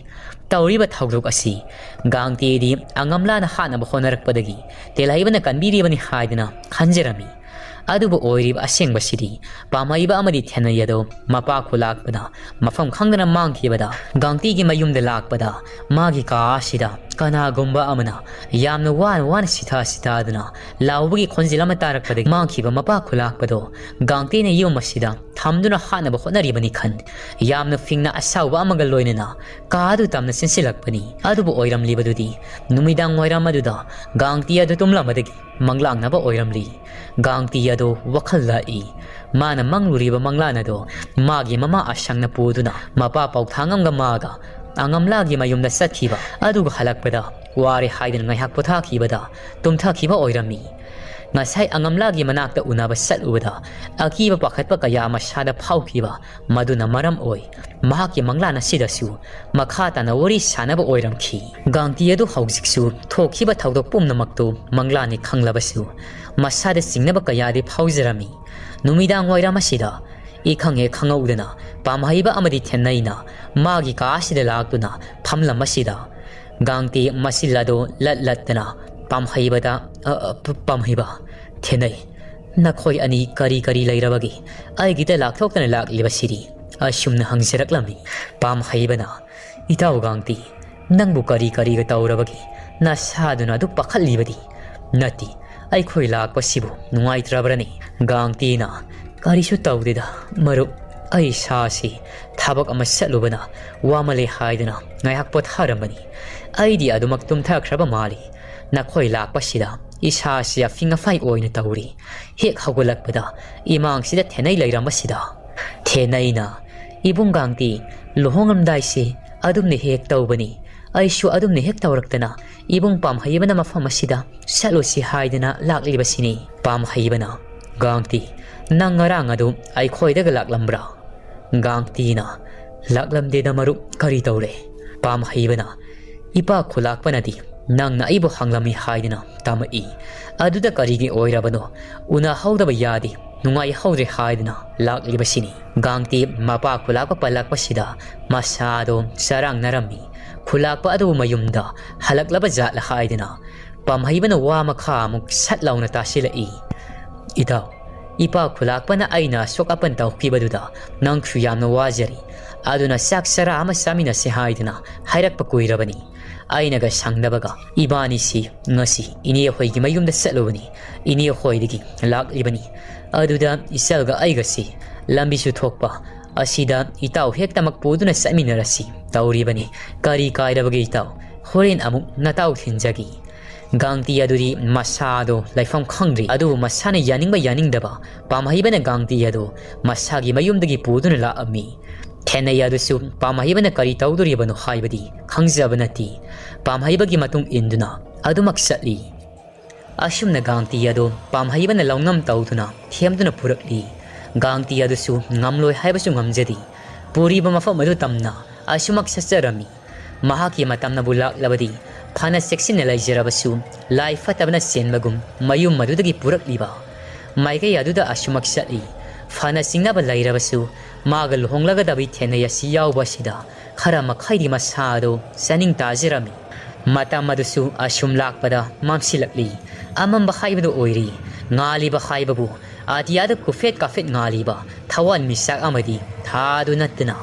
ꯇꯧꯔꯤꯕ ꯊꯧꯗꯣꯛ ꯑꯁꯤ ꯒꯥꯡꯇꯤꯗꯤ ꯑꯉꯝꯂꯥꯅ ꯍꯥꯠꯅꯕ ꯍꯣꯠꯅꯔꯛꯄꯗꯒꯤ ꯇꯦꯜꯍꯩꯕꯅ ꯀꯟꯕꯤꯔꯤꯕꯅꯤ ꯍꯥꯏꯗꯨꯅ ꯈꯟꯖꯔꯝꯃꯤ꯫ ꯑꯗꯨꯕꯨ ꯑꯣꯏꯔꯤꯕ ꯑꯁꯦꯡꯕꯁꯤꯗꯤ ꯄꯥꯝꯍꯩꯕ ꯑꯃꯗꯤ ꯊꯦꯅꯩ ꯑꯗꯣ ꯃꯄꯥ ꯈꯨꯂꯥꯛꯄꯗ ꯃꯐꯝ ꯈꯪꯗꯅ ꯃꯥꯡꯈꯤꯕꯗ ꯒꯥꯡꯇꯤꯒꯤ ꯃꯌꯨꯝꯗ ꯂꯥꯛꯄꯗ ꯃꯥꯒꯤ ꯀꯥ ꯑꯁꯤꯗ ꯀꯅꯥꯒꯨꯝꯕ ꯑꯃꯅ ꯌꯥꯝꯅ ꯋꯥꯅ ꯁꯤꯊꯥꯗꯨꯅ ꯂꯥꯎꯕꯒꯤ ꯈꯣꯟꯖꯦꯜ ꯑꯃ ꯇꯥꯔꯛꯄꯗꯒꯤ ꯃꯥꯡꯈꯤꯕ ꯃꯄꯥ ꯈꯨꯂꯥꯛꯄꯗꯣ ꯒꯥꯡꯇꯤꯅ ꯌꯨꯝ ꯑꯁꯤꯗ ꯊꯝꯗꯨꯅ ꯍꯥꯠꯅꯕ ꯍꯣꯠꯅꯔꯤꯕꯅꯤ ꯈꯟ ꯌꯥꯝꯅ ꯐꯤꯡꯅ ꯑꯁꯥꯎꯕ ꯑꯃꯒ ꯂꯣꯏꯅꯅ ꯀꯥ ꯑꯗꯨ ꯇꯝꯅ ꯆꯦꯟꯁꯤꯜꯂꯛꯄꯅꯤ꯫ ꯑꯗꯨꯕꯨ ꯑꯣꯏꯔꯝꯂꯤꯕꯗꯨꯗꯤ ꯅꯨꯃꯤꯗꯥꯡ ꯋꯥꯏꯔꯝ ꯑꯗꯨꯗ ꯒꯥꯡꯇꯤ ꯑꯗꯨ ꯇꯨꯝꯂꯝꯕꯗꯒꯤ ꯃꯪꯂꯥꯛꯅꯕ ꯑꯣꯏꯔꯝꯂꯤ꯫ ꯒꯥꯡꯇꯤ ꯑꯗꯨ ꯋꯥꯈꯜ ꯂꯥꯛꯏ꯫ ꯃꯥꯅ ꯃꯪꯂꯨꯔꯤꯕ ꯃꯪꯂꯥꯟ ꯑꯗꯣ ꯃꯥꯒꯤ ꯃꯃꯥ ꯑꯁꯪꯅ ꯄꯨꯗꯨꯅ ꯃꯄꯥ ꯄꯥꯎꯊꯥꯡꯉꯝꯒ ꯃꯥꯒ ꯑꯉꯝꯂꯥꯒꯤ ꯃꯌꯨꯝꯗ ꯆꯠꯈꯤꯕ ꯑꯗꯨꯒ ꯍꯜꯂꯛꯄꯗ ꯋꯥꯔꯦ ꯍꯥꯏꯗꯨꯅ ꯉꯥꯏꯍꯥꯛ ꯄꯣꯊꯥꯈꯤꯕꯗ ꯇꯨꯝꯊꯈꯤꯕ ꯑꯣꯏꯔꯝꯃꯤ꯫ ꯉꯁꯥꯏ ꯑꯉꯝꯂꯥꯒꯤ ꯃꯅꯥꯛꯇ ꯎꯅꯕ ꯆꯠꯂꯨꯕꯗ ꯑꯀꯤꯕ ꯄꯥꯈꯠꯄ ꯀꯌꯥ ꯃꯁꯥꯗ ꯐꯥꯎꯈꯤꯕ ꯃꯗꯨꯅ ꯃꯔꯝ ꯑꯣꯏ ꯃꯍꯥꯛꯀꯤ ꯃꯪꯂꯥꯟ ꯑꯁꯤꯗꯁꯨ ꯃꯈꯥ ꯇꯥꯅ ꯋꯥꯔꯤ ꯁꯥꯅꯕ ꯑꯣꯏꯔꯝꯈꯤ꯫ ꯒꯥꯡꯇꯤ ꯑꯗꯨ ꯍꯧꯖꯤꯛꯁꯨ ꯊꯣꯛꯈꯤꯕ ꯊꯧꯗꯣꯛ ꯄꯨꯝꯅꯃꯛꯇꯨ ꯃꯪꯂꯥꯟꯅꯤ ꯈꯪꯂꯕꯁꯨ ꯃꯁꯥꯗ ꯆꯤꯡꯅꯕ ꯀꯌꯥꯗꯤ ꯐꯥꯎꯖꯔꯝꯃꯤ꯫ ꯅꯨꯃꯤꯗꯥꯡ ꯋꯥꯏꯔꯝ ꯑꯁꯤꯗ ꯏꯈꯪ ꯍꯦꯛ ꯈꯪꯍꯧꯗꯅ ꯄꯥꯝꯍꯩꯕ ꯑꯃꯗꯤ ꯊꯦꯅꯩꯅ ꯃꯥꯒꯤ ꯀꯥ ꯑꯁꯤꯗ ꯂꯥꯛꯇꯨꯅ ꯐꯝꯂꯝꯕꯁꯤꯗ ꯒꯥꯡꯇꯤ ꯃꯆꯤꯜ ꯑꯗꯨ ꯂꯠꯇꯅ ꯄꯥꯝꯍꯩꯕꯗ ꯄꯥꯝꯍꯩꯕ ꯊꯦꯅꯩ ꯅꯈꯣꯏ ꯑꯅꯤ ꯀꯔꯤ ꯀꯔꯤ ꯂꯩꯔꯕꯒꯤ ꯑꯩꯒꯤꯗ ꯂꯥꯛꯊꯣꯛꯇꯅ ꯂꯥꯛꯂꯤꯕꯁꯤꯗꯤ ꯑꯁꯨꯝꯅ ꯍꯪꯖꯔꯛꯂꯝꯃꯤ ꯄꯥꯝ ꯍꯩꯕꯅ ꯏꯇꯥꯎ ꯒꯥꯡꯇꯤ ꯅꯪꯕꯨ ꯀꯔꯤ ꯀꯔꯤꯒ ꯇꯧꯔꯕꯒꯤ ꯅꯁꯥꯗꯨꯅ ꯑꯗꯨꯛ ꯄꯥꯈꯠꯂꯤꯕꯗꯤ ꯅꯠꯇꯦ ꯑꯩꯈꯣꯏ ꯂꯥꯛꯄꯁꯤꯕꯨ ꯅꯨꯡꯉꯥꯏꯇ꯭ꯔꯕꯔꯅꯤ ꯒꯥꯡꯇꯤꯅ ꯀꯔꯤꯁꯨ ꯇꯧꯗꯦꯗ ꯃꯔꯨꯞ ꯑꯩ ꯁꯥꯁꯤ ꯊꯕꯛ ꯑꯃ ꯆꯠꯂꯨꯕꯅ ꯋꯥꯃꯜꯂꯦ ꯍꯥꯏꯗꯨꯅ ꯉꯥꯏꯍꯥꯛ ꯄꯣꯊꯥꯔꯝꯕꯅꯤ ꯑꯩꯗꯤ ꯑꯗꯨꯃꯛ ꯇꯨꯝꯊꯈ꯭ꯔꯕ ꯃꯥꯜꯂꯤ ꯅꯈꯣꯏ ꯂꯥꯛꯄꯁꯤꯗ ꯏꯁꯥꯁꯤ ꯑꯐꯤꯡ ꯑꯐꯥꯏ ꯑꯣꯏꯅ ꯇꯧꯔꯤ ꯍꯦꯛ ꯍꯧꯒꯠꯂꯛꯄꯗ ꯏꯃꯥꯡꯁꯤꯗ ꯊꯦꯅꯩ ꯂꯩꯔꯝꯕꯁꯤꯗ ꯊꯦꯅꯩꯅ ꯏꯕꯨꯡ ꯒꯥꯡꯇꯤ ꯂꯨꯍꯣꯡꯂꯝꯗꯥꯏꯁꯤ ꯑꯗꯨꯝꯅ ꯍꯦꯛ ꯇꯧꯕꯅꯤ ꯑꯩꯁꯨ ꯑꯗꯨꯝꯅ ꯍꯦꯛ ꯇꯧꯔꯛꯇꯅ ꯏꯕꯨꯡ ꯄꯥꯝꯍꯩꯕꯅ ꯃꯐꯝ ꯑꯁꯤꯗ ꯆꯠꯂꯨꯁꯤ ꯍꯥꯏꯗꯅ ꯂꯥꯛꯂꯤꯕꯁꯤꯅꯤ ꯄꯥꯝꯍꯩꯕꯅ ꯒꯥꯡꯇꯤ ꯅꯪ ꯉꯔꯥꯡ ꯑꯗꯨ ꯑꯩꯈꯣꯏꯗꯒ ꯂꯥꯛꯂꯝꯕ꯭ꯔꯥ ꯒꯥꯡꯇꯤꯅ ꯂꯥꯛꯂꯝꯗꯦꯗ ꯃꯔꯨꯞ ꯀꯔꯤ ꯇꯧꯔꯦ ꯄꯥꯝꯍꯩꯕꯅ ꯏꯄꯥ ꯈꯨꯂꯥꯛꯄꯅꯗꯤ ꯅꯪꯅ ꯑꯩꯕꯨ ꯍꯪꯂꯝꯃꯤ ꯍꯥꯏꯗꯅ ꯇꯝꯃꯛꯏ ꯑꯗꯨꯗ ꯀꯔꯤꯒꯤ ꯑꯣꯏꯔꯕꯅꯣ ꯎꯅꯍꯧꯗꯕ ꯌꯥꯗꯦ ꯅꯨꯡꯉꯥꯏꯍꯧꯗ꯭ꯔꯦ ꯍꯥꯏꯗꯅ ꯂꯥꯛꯂꯤꯕꯁꯤꯅꯤ ꯒꯥꯡꯇꯤ ꯃꯄꯥ ꯈꯨꯂꯥꯛꯄ ꯄꯜꯂꯛꯄꯁꯤꯗ ꯃꯁꯥꯗꯣ ꯆꯔꯥꯡꯅꯔꯝꯃꯤ ꯈꯨꯂꯥꯛꯄ ꯑꯗꯨꯕꯨ ꯃꯌꯨꯝꯗ ꯍꯜꯂꯛꯂꯕ ꯖꯥꯠꯂ ꯍꯥꯏꯗꯅ ꯄꯥꯝꯍꯩꯕꯅ ꯋꯥ ꯃꯈꯥ ꯑꯃꯨꯛ ꯁꯠ ꯂꯥꯎꯅ ꯇꯥꯁꯤꯜꯂꯛꯏ ꯏꯇꯥꯎ ꯏꯄꯥ ꯈꯨꯂꯥꯛꯄꯅ ꯑꯩꯅ ꯑꯁꯣꯛ ꯑꯄꯟ ꯇꯧꯈꯤꯕꯗꯨꯗ ꯅꯪꯁꯨ ꯌꯥꯝꯅ ꯋꯥꯖꯔꯤ ꯑꯗꯨꯅ ꯆꯥꯛ ꯆꯔꯥ ꯑꯃ ꯆꯥꯃꯤꯟꯅꯁꯤ ꯍꯥꯏꯗꯅ ꯍꯥꯏꯔꯛꯄ ꯀꯨꯏꯔꯕꯅꯤ ꯑꯩꯅꯒ ꯁꯪꯗꯕꯒ ꯏꯕꯥꯅꯤꯁꯤ ꯉꯁꯤ ꯏꯅꯦ ꯍꯣꯏꯒꯤ ꯃꯌꯨꯝꯗ ꯆꯠꯂꯨꯕꯅꯤ ꯏꯅꯦ ꯍꯣꯏꯗꯒꯤ ꯂꯥꯛꯂꯤꯕꯅꯤ ꯑꯗꯨꯗ ꯏꯆꯜꯒ ꯑꯩꯒꯁꯤ ꯂꯝꯕꯤꯁꯨ ꯊꯣꯛꯄ ꯑꯁꯤꯗ ꯏꯇꯥꯎ ꯍꯦꯛꯇꯃꯛ ꯄꯨꯗꯨꯅ ꯆꯠꯃꯤꯟꯅꯔꯁꯤ ꯇꯧꯔꯤꯕꯅꯤ ꯀꯔꯤ ꯀꯥꯏꯔꯕꯒꯦ ꯏꯇꯥꯎ ꯍꯣꯔꯦꯟ ꯑꯃꯨꯛ ꯅꯇꯥꯎ ꯊꯤꯟꯖꯒꯤ ꯒꯥꯡꯇꯤ ꯑꯗꯨꯗꯤ ꯃꯁꯥꯗꯣ ꯂꯩꯐꯝ ꯈꯪꯗ꯭ꯔꯤ ꯑꯗꯨꯕꯨ ꯃꯁꯥꯅ ꯌꯥꯅꯤꯡꯕ ꯌꯥꯅꯤꯡꯗꯕ ꯄꯥꯝꯍꯩꯕꯅ ꯒꯥꯡꯇꯤ ꯑꯗꯨ ꯃꯁꯥꯒꯤ ꯃꯌꯨꯝꯗꯒꯤ ꯄꯨꯗꯨꯅ ꯂꯥꯛꯑꯝꯃꯤ ꯊꯦꯅꯩ ꯑꯗꯨꯁꯨ ꯄꯥꯝꯍꯩꯕꯅ ꯀꯔꯤ ꯇꯧꯗꯣꯔꯤꯕꯅꯣ ꯍꯥꯏꯕꯗꯤ ꯈꯪꯖꯕ ꯅꯠꯇꯦ ꯄꯥꯝꯍꯩꯕꯒꯤ ꯃꯇꯨꯡ ꯏꯟꯗꯨꯅ ꯑꯗꯨꯃꯛ ꯆꯠꯂꯤ ꯑꯁꯨꯝꯅ ꯒꯥꯡꯇꯤ ꯑꯗꯨ ꯄꯥꯝꯍꯩꯕꯅ ꯂꯧꯅꯝ ꯇꯧꯗꯨꯅ ꯊꯦꯝꯗꯨꯅ ꯄꯨꯔꯛꯂꯤ ꯒꯥꯡꯇꯤ ꯑꯗꯨꯁꯨ ꯉꯝꯂꯣꯏ ꯍꯥꯏꯕꯁꯨ ꯉꯝꯖꯗꯦ ꯄꯨꯔꯤꯕ ꯃꯐꯝ ꯑꯗꯨ ꯇꯝꯅ ꯑꯁꯨꯃꯛ ꯆꯠꯆꯔꯝꯃꯤ ꯃꯍꯥꯛꯀꯤ ꯃꯇꯝꯅꯕꯨ ꯂꯥꯛꯂꯕꯗꯤ ꯐꯅ ꯆꯦꯛꯁꯤꯟꯅ ꯂꯩꯖꯔꯕꯁꯨ ꯂꯥꯏ ꯐꯠꯇꯕꯅ ꯆꯦꯟꯕꯒꯨꯝ ꯃꯌꯨꯝ ꯑꯗꯨꯗꯒꯤ ꯄꯨꯔꯛꯂꯤꯕ ꯃꯥꯏꯀꯩ ꯑꯗꯨꯗ ꯑꯁꯨꯃꯛ ꯆꯠꯂꯤ ꯐꯅ ꯆꯤꯡꯅꯕ ꯂꯩꯔꯕꯁꯨ ꯃꯥꯒ ꯂꯨꯍꯣꯡꯂꯒꯗꯕ ꯊꯦꯅꯩ ꯑꯁꯤ ꯌꯥꯎꯕ ꯑꯁꯤꯗ ꯈꯔ ꯃꯈꯩꯗꯤ ꯃꯁꯥꯗꯣ ꯆꯥꯅꯤꯡ ꯇꯥꯖꯔꯝꯃꯤ ꯃꯇꯝ ꯑꯗꯨꯁꯨ ꯑꯁꯨꯝ ꯂꯥꯛꯄꯗ ꯃꯝꯁꯤꯜꯂꯛꯂꯤ ꯑꯃꯝꯕ ꯍꯥꯏꯕꯗꯨ ꯑꯣꯏꯔꯤ ꯉꯥꯜꯂꯤꯕ ꯍꯥꯏꯕꯕꯨ ꯑꯇꯤꯌꯥꯗ ꯀꯨꯐꯦꯠ ꯀꯥꯐꯦꯠ ꯉꯥꯜꯂꯤꯕ ꯊꯋꯥꯟ ꯃꯤꯆꯥꯛ ꯑꯃꯗꯤ ꯊꯥꯗꯨ ꯅꯠꯇꯅ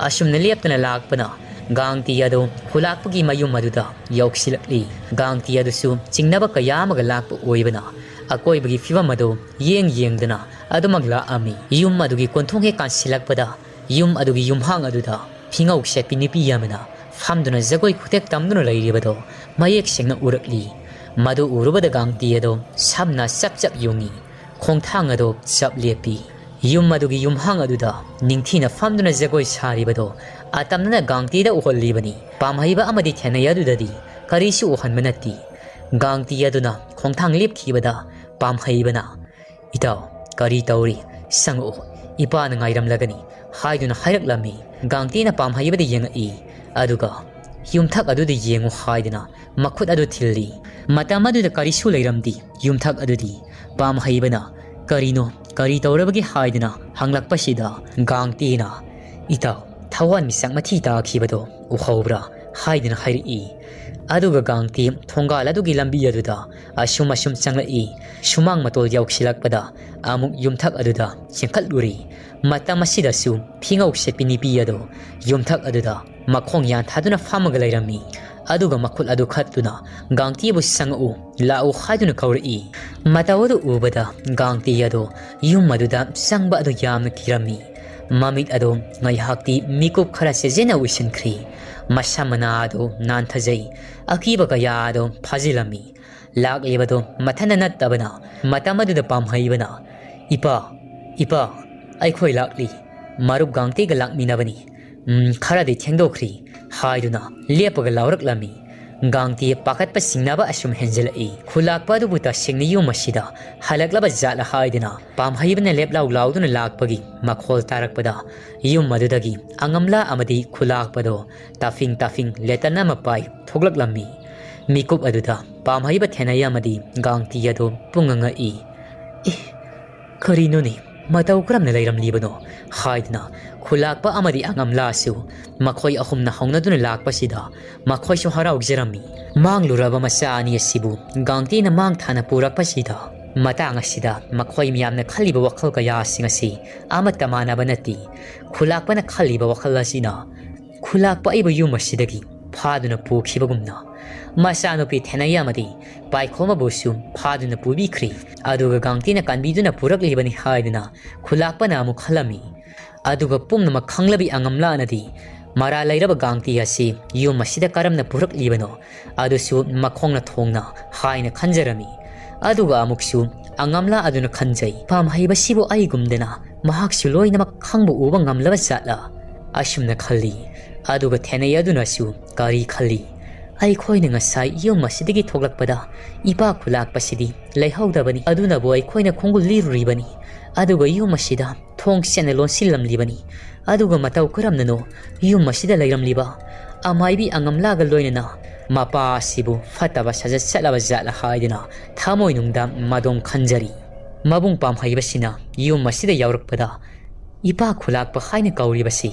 ꯑꯁꯨꯝꯅ ꯂꯦꯞꯇꯅ ꯂꯥꯛꯄꯅ ꯒꯥꯡꯇꯤ ꯑꯗꯨ ꯈꯨꯂꯥꯛꯄꯒꯤ ꯃꯌꯨꯝ ꯑꯗꯨꯗ ꯌꯧꯁꯤꯜꯂꯛꯂꯤ ꯒꯥꯡꯇꯤ ꯑꯗꯨꯁꯨ ꯆꯤꯡꯅꯕ ꯀꯌꯥ ꯑꯃꯒ ꯂꯥꯛꯄ ꯑꯣꯏꯕꯅ ꯑꯀꯣꯏꯕꯒꯤ ꯐꯤꯕꯝ ꯑꯗꯨ ꯌꯦꯡꯗꯅ ꯑꯗꯨꯃꯛ ꯂꯥꯛꯑꯝꯃꯤ ꯌꯨꯝ ꯑꯗꯨꯒꯤ ꯀꯣꯟꯊꯣꯡ ꯍꯦꯛ ꯀꯥꯟꯁꯤꯜꯂꯛꯄꯗ ꯌꯨꯝ ꯑꯗꯨꯒꯤ ꯌꯨꯝꯍꯥꯡ ꯑꯗꯨꯗ ꯐꯤꯉꯧ ꯁꯦꯠꯄꯤ ꯅꯨꯄꯤ ꯑꯃꯅ ꯐꯝꯗꯨꯅ ꯖꯒꯣꯏ ꯈꯨꯊꯦꯛ ꯇꯝꯗꯨꯅ ꯂꯩꯔꯤꯕꯗꯣ ꯃꯌꯦꯛ ꯁꯦꯡꯅ ꯎꯔꯛꯂꯤ ꯃꯗꯨ ꯎꯔꯨꯕꯗ ꯒꯥꯡꯇꯤ ꯑꯗꯨ ꯁꯝꯅ ꯆꯞ ꯆꯞ ꯌꯨꯡꯉꯤ ꯈꯣꯡꯊꯥꯡ ꯑꯗꯨ ꯆꯞ ꯂꯦꯞꯄꯤ ꯌꯨꯝ ꯑꯗꯨꯒꯤ ꯌꯨꯝꯍꯥꯡ ꯑꯗꯨꯗ ꯅꯤꯡꯊꯤꯅ ꯐꯝꯗꯨꯅ ꯖꯒꯣꯏ ꯁꯥꯔꯤꯕꯗꯣ ꯑꯇꯝꯅꯅ ꯒꯥꯡꯇꯤꯗ ꯎꯍꯜꯂꯤꯕꯅꯤ ꯄꯥꯝꯍꯩꯕ ꯑꯃꯗꯤ ꯊꯦꯅꯩ ꯑꯗꯨꯗꯗꯤ ꯀꯔꯤꯁꯨ ꯎꯍꯟꯕ ꯅꯠꯇꯦ ꯒꯥꯡꯇꯤ ꯑꯗꯨꯅ ꯈꯣꯡꯊꯥꯡ ꯂꯦꯞꯈꯤꯕꯗ ꯄꯥꯝꯍꯩꯕꯅ ꯏꯇꯥꯎ ꯀꯔꯤ ꯇꯧꯔꯤ ꯆꯪꯉꯛꯎ ꯏꯄꯥꯅ ꯉꯥꯏꯔꯝꯂꯒꯅꯤ ꯍꯥꯏꯗꯨꯅ ꯍꯥꯏꯔꯛꯂꯝꯃꯤ ꯒꯥꯡꯇꯤꯅ ꯄꯥꯝꯍꯩꯕꯗ ꯌꯦꯡꯉꯛꯏ ꯑꯗꯨꯒ ꯌꯨꯝꯊꯛ ꯑꯗꯨꯗ ꯌꯦꯡꯉꯨ ꯍꯥꯏꯗꯨꯅ ꯃꯈꯨꯠ ꯑꯗꯨ ꯊꯤꯜꯂꯤ ꯃꯇꯝ ꯑꯗꯨꯗ ꯀꯔꯤꯁꯨ ꯂꯩꯔꯝꯗꯦ ꯌꯨꯝꯊꯛ ꯑꯗꯨꯗꯤ ꯄꯥꯝꯍꯩꯕꯅ ꯀꯔꯤꯅꯣ ꯀꯔꯤ ꯇꯧꯔꯕꯒꯦ ꯍꯥꯏꯗꯨꯅ ꯍꯪꯂꯛꯄꯁꯤꯗ ꯒꯥꯡꯇꯤꯅ ꯏꯇꯥꯎ ꯊꯋꯥꯟ ꯃꯤꯆꯥꯛ ꯃꯊꯤ ꯇꯥꯈꯤꯕꯗꯣ ꯎꯍꯧꯕ꯭ꯔꯥ ꯍꯥꯏꯗꯨꯅ ꯍꯥꯏꯔꯛꯏ ꯑꯗꯨꯒ ꯒꯥꯡꯇꯤ ꯊꯣꯡꯒꯥꯜ ꯑꯗꯨꯒꯤ ꯂꯝꯕꯤ ꯑꯗꯨꯗ ꯑꯁꯨꯝ ꯆꯪꯂꯛꯏ ꯁꯨꯃꯥꯡ ꯃꯇꯣꯜ ꯌꯧꯁꯤꯜꯂꯛꯄꯗ ꯑꯃꯨꯛ ꯌꯨꯝꯊꯛ ꯑꯗꯨꯗ ꯆꯦꯟꯈꯠꯂꯨꯔꯤ ꯃꯇꯝ ꯑꯁꯤꯗꯁꯨ ꯐꯤꯉꯧ ꯁꯦꯠꯄꯤ ꯅꯨꯄꯤ ꯑꯗꯨ ꯌꯨꯝꯊꯛ ꯑꯗꯨꯗ ꯃꯈꯣꯡ ꯌꯥꯟꯊꯥꯗꯨꯅ ꯐꯝꯃꯒ ꯂꯩꯔꯝꯃꯤ ꯑꯗꯨꯒ ꯃꯈꯨꯠ ꯑꯗꯨ ꯈꯠꯇꯨꯅ ꯒꯥꯡꯇꯤꯕꯨ ꯆꯪꯉꯛꯎ ꯂꯥꯛꯎ ꯍꯥꯏꯗꯨꯅ ꯀꯧꯔꯛꯏ ꯃꯇꯧ ꯑꯗꯨ ꯎꯕꯗ ꯒꯥꯡꯇꯤ ꯑꯗꯨ ꯌꯨꯝ ꯑꯗꯨꯗ ꯆꯪꯕ ꯑꯗꯨ ꯌꯥꯝꯅ ꯀꯤꯔꯝꯃꯤ ꯃꯃꯤꯠ ꯑꯗꯨ ꯉꯥꯏꯍꯥꯛꯇꯤ ꯃꯤꯀꯨꯞ ꯈꯔ ꯆꯦꯖꯦꯟꯅ ꯎꯏꯁꯤꯟꯈ꯭ꯔꯤ ꯃꯁꯝ ꯃꯅꯥ ꯑꯗꯨ ꯅꯥꯟꯊꯖꯩ ꯑꯀꯤꯕ ꯀꯌꯥ ꯑꯗꯨ ꯐꯥꯖꯤꯜꯂꯝꯃꯤ ꯂꯥꯛꯂꯤꯕꯗꯨ ꯃꯊꯟꯇ ꯅꯠꯇꯕꯅ ꯃꯇꯝ ꯑꯗꯨꯗ ꯄꯥꯝꯍꯩꯕꯅ ꯏꯄꯥ ꯑꯩꯈꯣꯏ ꯂꯥꯛꯂꯤ ꯃꯔꯨꯞ ꯒꯥꯡꯇꯤꯒ ꯂꯥꯛꯃꯤꯟꯅꯕꯅꯤ ꯈꯔꯗꯤ ꯊꯦꯡꯗꯣꯛꯈ꯭ꯔꯤ ꯍꯥꯏꯗꯨꯅ ꯂꯦꯞꯄꯒ ꯂꯥꯎꯔꯛꯂꯝꯃꯤ ꯒꯥꯡꯇꯤ ꯄꯥꯈꯠꯄ ꯆꯤꯡꯅꯕ ꯑꯁꯨꯝ ꯍꯦꯟꯖꯜꯂꯛꯏ ꯈꯨꯂꯥꯛꯄ ꯑꯗꯨꯕꯨ ꯇꯁꯦꯡꯅ ꯌꯨꯝ ꯑꯁꯤꯗ ꯍꯜꯂꯛꯂꯕ ꯖꯥꯠꯂ ꯍꯥꯏꯗꯨꯅ ꯄꯥꯝꯍꯩꯕꯅ ꯂꯦꯞꯂꯥꯎ ꯂꯥꯎꯗꯨꯅ ꯂꯥꯛꯄꯒꯤ ꯃꯈꯣꯜ ꯇꯥꯔꯛꯄꯗ ꯌꯨꯝ ꯑꯗꯨꯗꯒꯤ ꯑꯉꯝꯂꯥ ꯑꯃꯗꯤ ꯈꯨꯂꯥꯛꯄꯗꯣ ꯇꯥꯐꯤꯡ ꯂꯦꯇꯟ ꯑꯃ ꯄꯥꯏ ꯊꯣꯛꯂꯛꯂꯝꯃꯤ ꯃꯤꯀꯨꯞ ꯑꯗꯨꯗ ꯄꯥꯝꯍꯩꯕ ꯊꯦꯅꯩ ꯑꯃꯗꯤ ꯒꯥꯡꯇꯤ ꯑꯗꯨ ꯄꯨꯡꯉ ꯉꯛꯏ ꯀꯔꯤꯅꯣꯅꯦ ꯃꯇꯧ ꯀꯔꯝꯅ ꯂꯩꯔꯝꯂꯤꯕꯅꯣ ꯍꯥꯏꯗꯨꯅ ꯈꯨꯂꯥꯛꯄ ꯑꯃꯗꯤ ꯑꯉꯝꯂꯥꯁꯨ ꯃꯈꯣꯏ ꯑꯍꯨꯝꯅ ꯍꯧꯅꯗꯨꯅ ꯂꯥꯛꯄꯁꯤꯗ ꯃꯈꯣꯏꯁꯨ ꯍꯔꯥꯎꯖꯔꯝꯃꯤ ꯃꯥꯡꯂꯨꯔꯕ ꯃꯆꯥ ꯑꯅꯤ ꯑꯁꯤꯕꯨ ꯒꯥꯡꯇꯤꯅ ꯃꯥꯡ ꯊꯥꯅ ꯄꯨꯔꯛꯄꯁꯤꯗ Matang asida makhoi miyamna khaliba wakhal kaya singasi amata manaba nati khulakpa na khaliba wakhal asina khulakpa iba yum asidagi phaduna pukhibagumna masano pi thenaya madi paikhoma bosu phaduna pubikri aduga gangtina kanbiduna puraklibani haiduna khulakpa na amu khalami aduga pumna makhanglabi angamla nadi mara lairaba gangti asi yum asida karamna puraklibano adusu makhongna thongna haina khanjarami aduga amuksu angamla aduna khanjai pam haiba sibo aigumdena mahaksu loina makhangbu uba ngamlaba zatla asumna khalli aduga thenai aduna su kari khalli ai khoina ngasai yom masidigi thoglakpada ipa khulak pasidi leihawdabani aduna boy khoina khongul liruribani aduga yom masida thong sene lon silamlibani aduga matau karamnano yom masida leiramliba amaibi angamlaga loinana mapa sibu fataba sajat salaba zatla haidina thamoi nungda madong khanjari mabung pam haibasina yum masida yaurakpada ipa khulak pa khaina kauribasi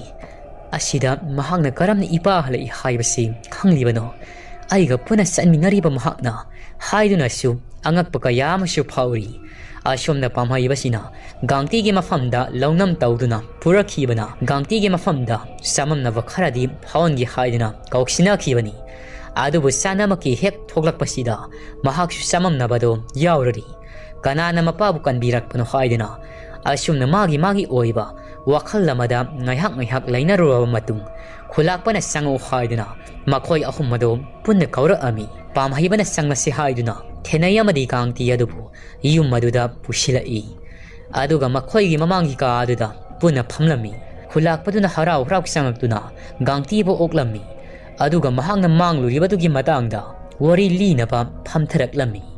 asida mahakna karamna ipa halai haibasi khanglibano aiga puna sanminariba mahakna haiduna su angakpa kayamasu phauri asomna pam haibasina gangti ge mafamda launam tauduna purakhibana gangti ge mafamda samamna wakharadi phawngi haidina kauksina khibani adubu sanamaki hek thoglakpasida mahaksu samamnabado yaurari kanana mapabu kanbirakpano haidina asumna magi oiba wakhal lamada ngaihak lainaruraba matung khulakpana sango haidina makhoi ahumado punna kaura ami pamhaibana sanglasi haiduna thenayamadi kangti adubu yum maduda pusilai aduga makhoigi mamangi ka aduda punna phamlami khulakpaduna harau hrau sangaktuna gangti bo oklami aduga mahangna mangluribatugi matangda wari linaba phamtharaklami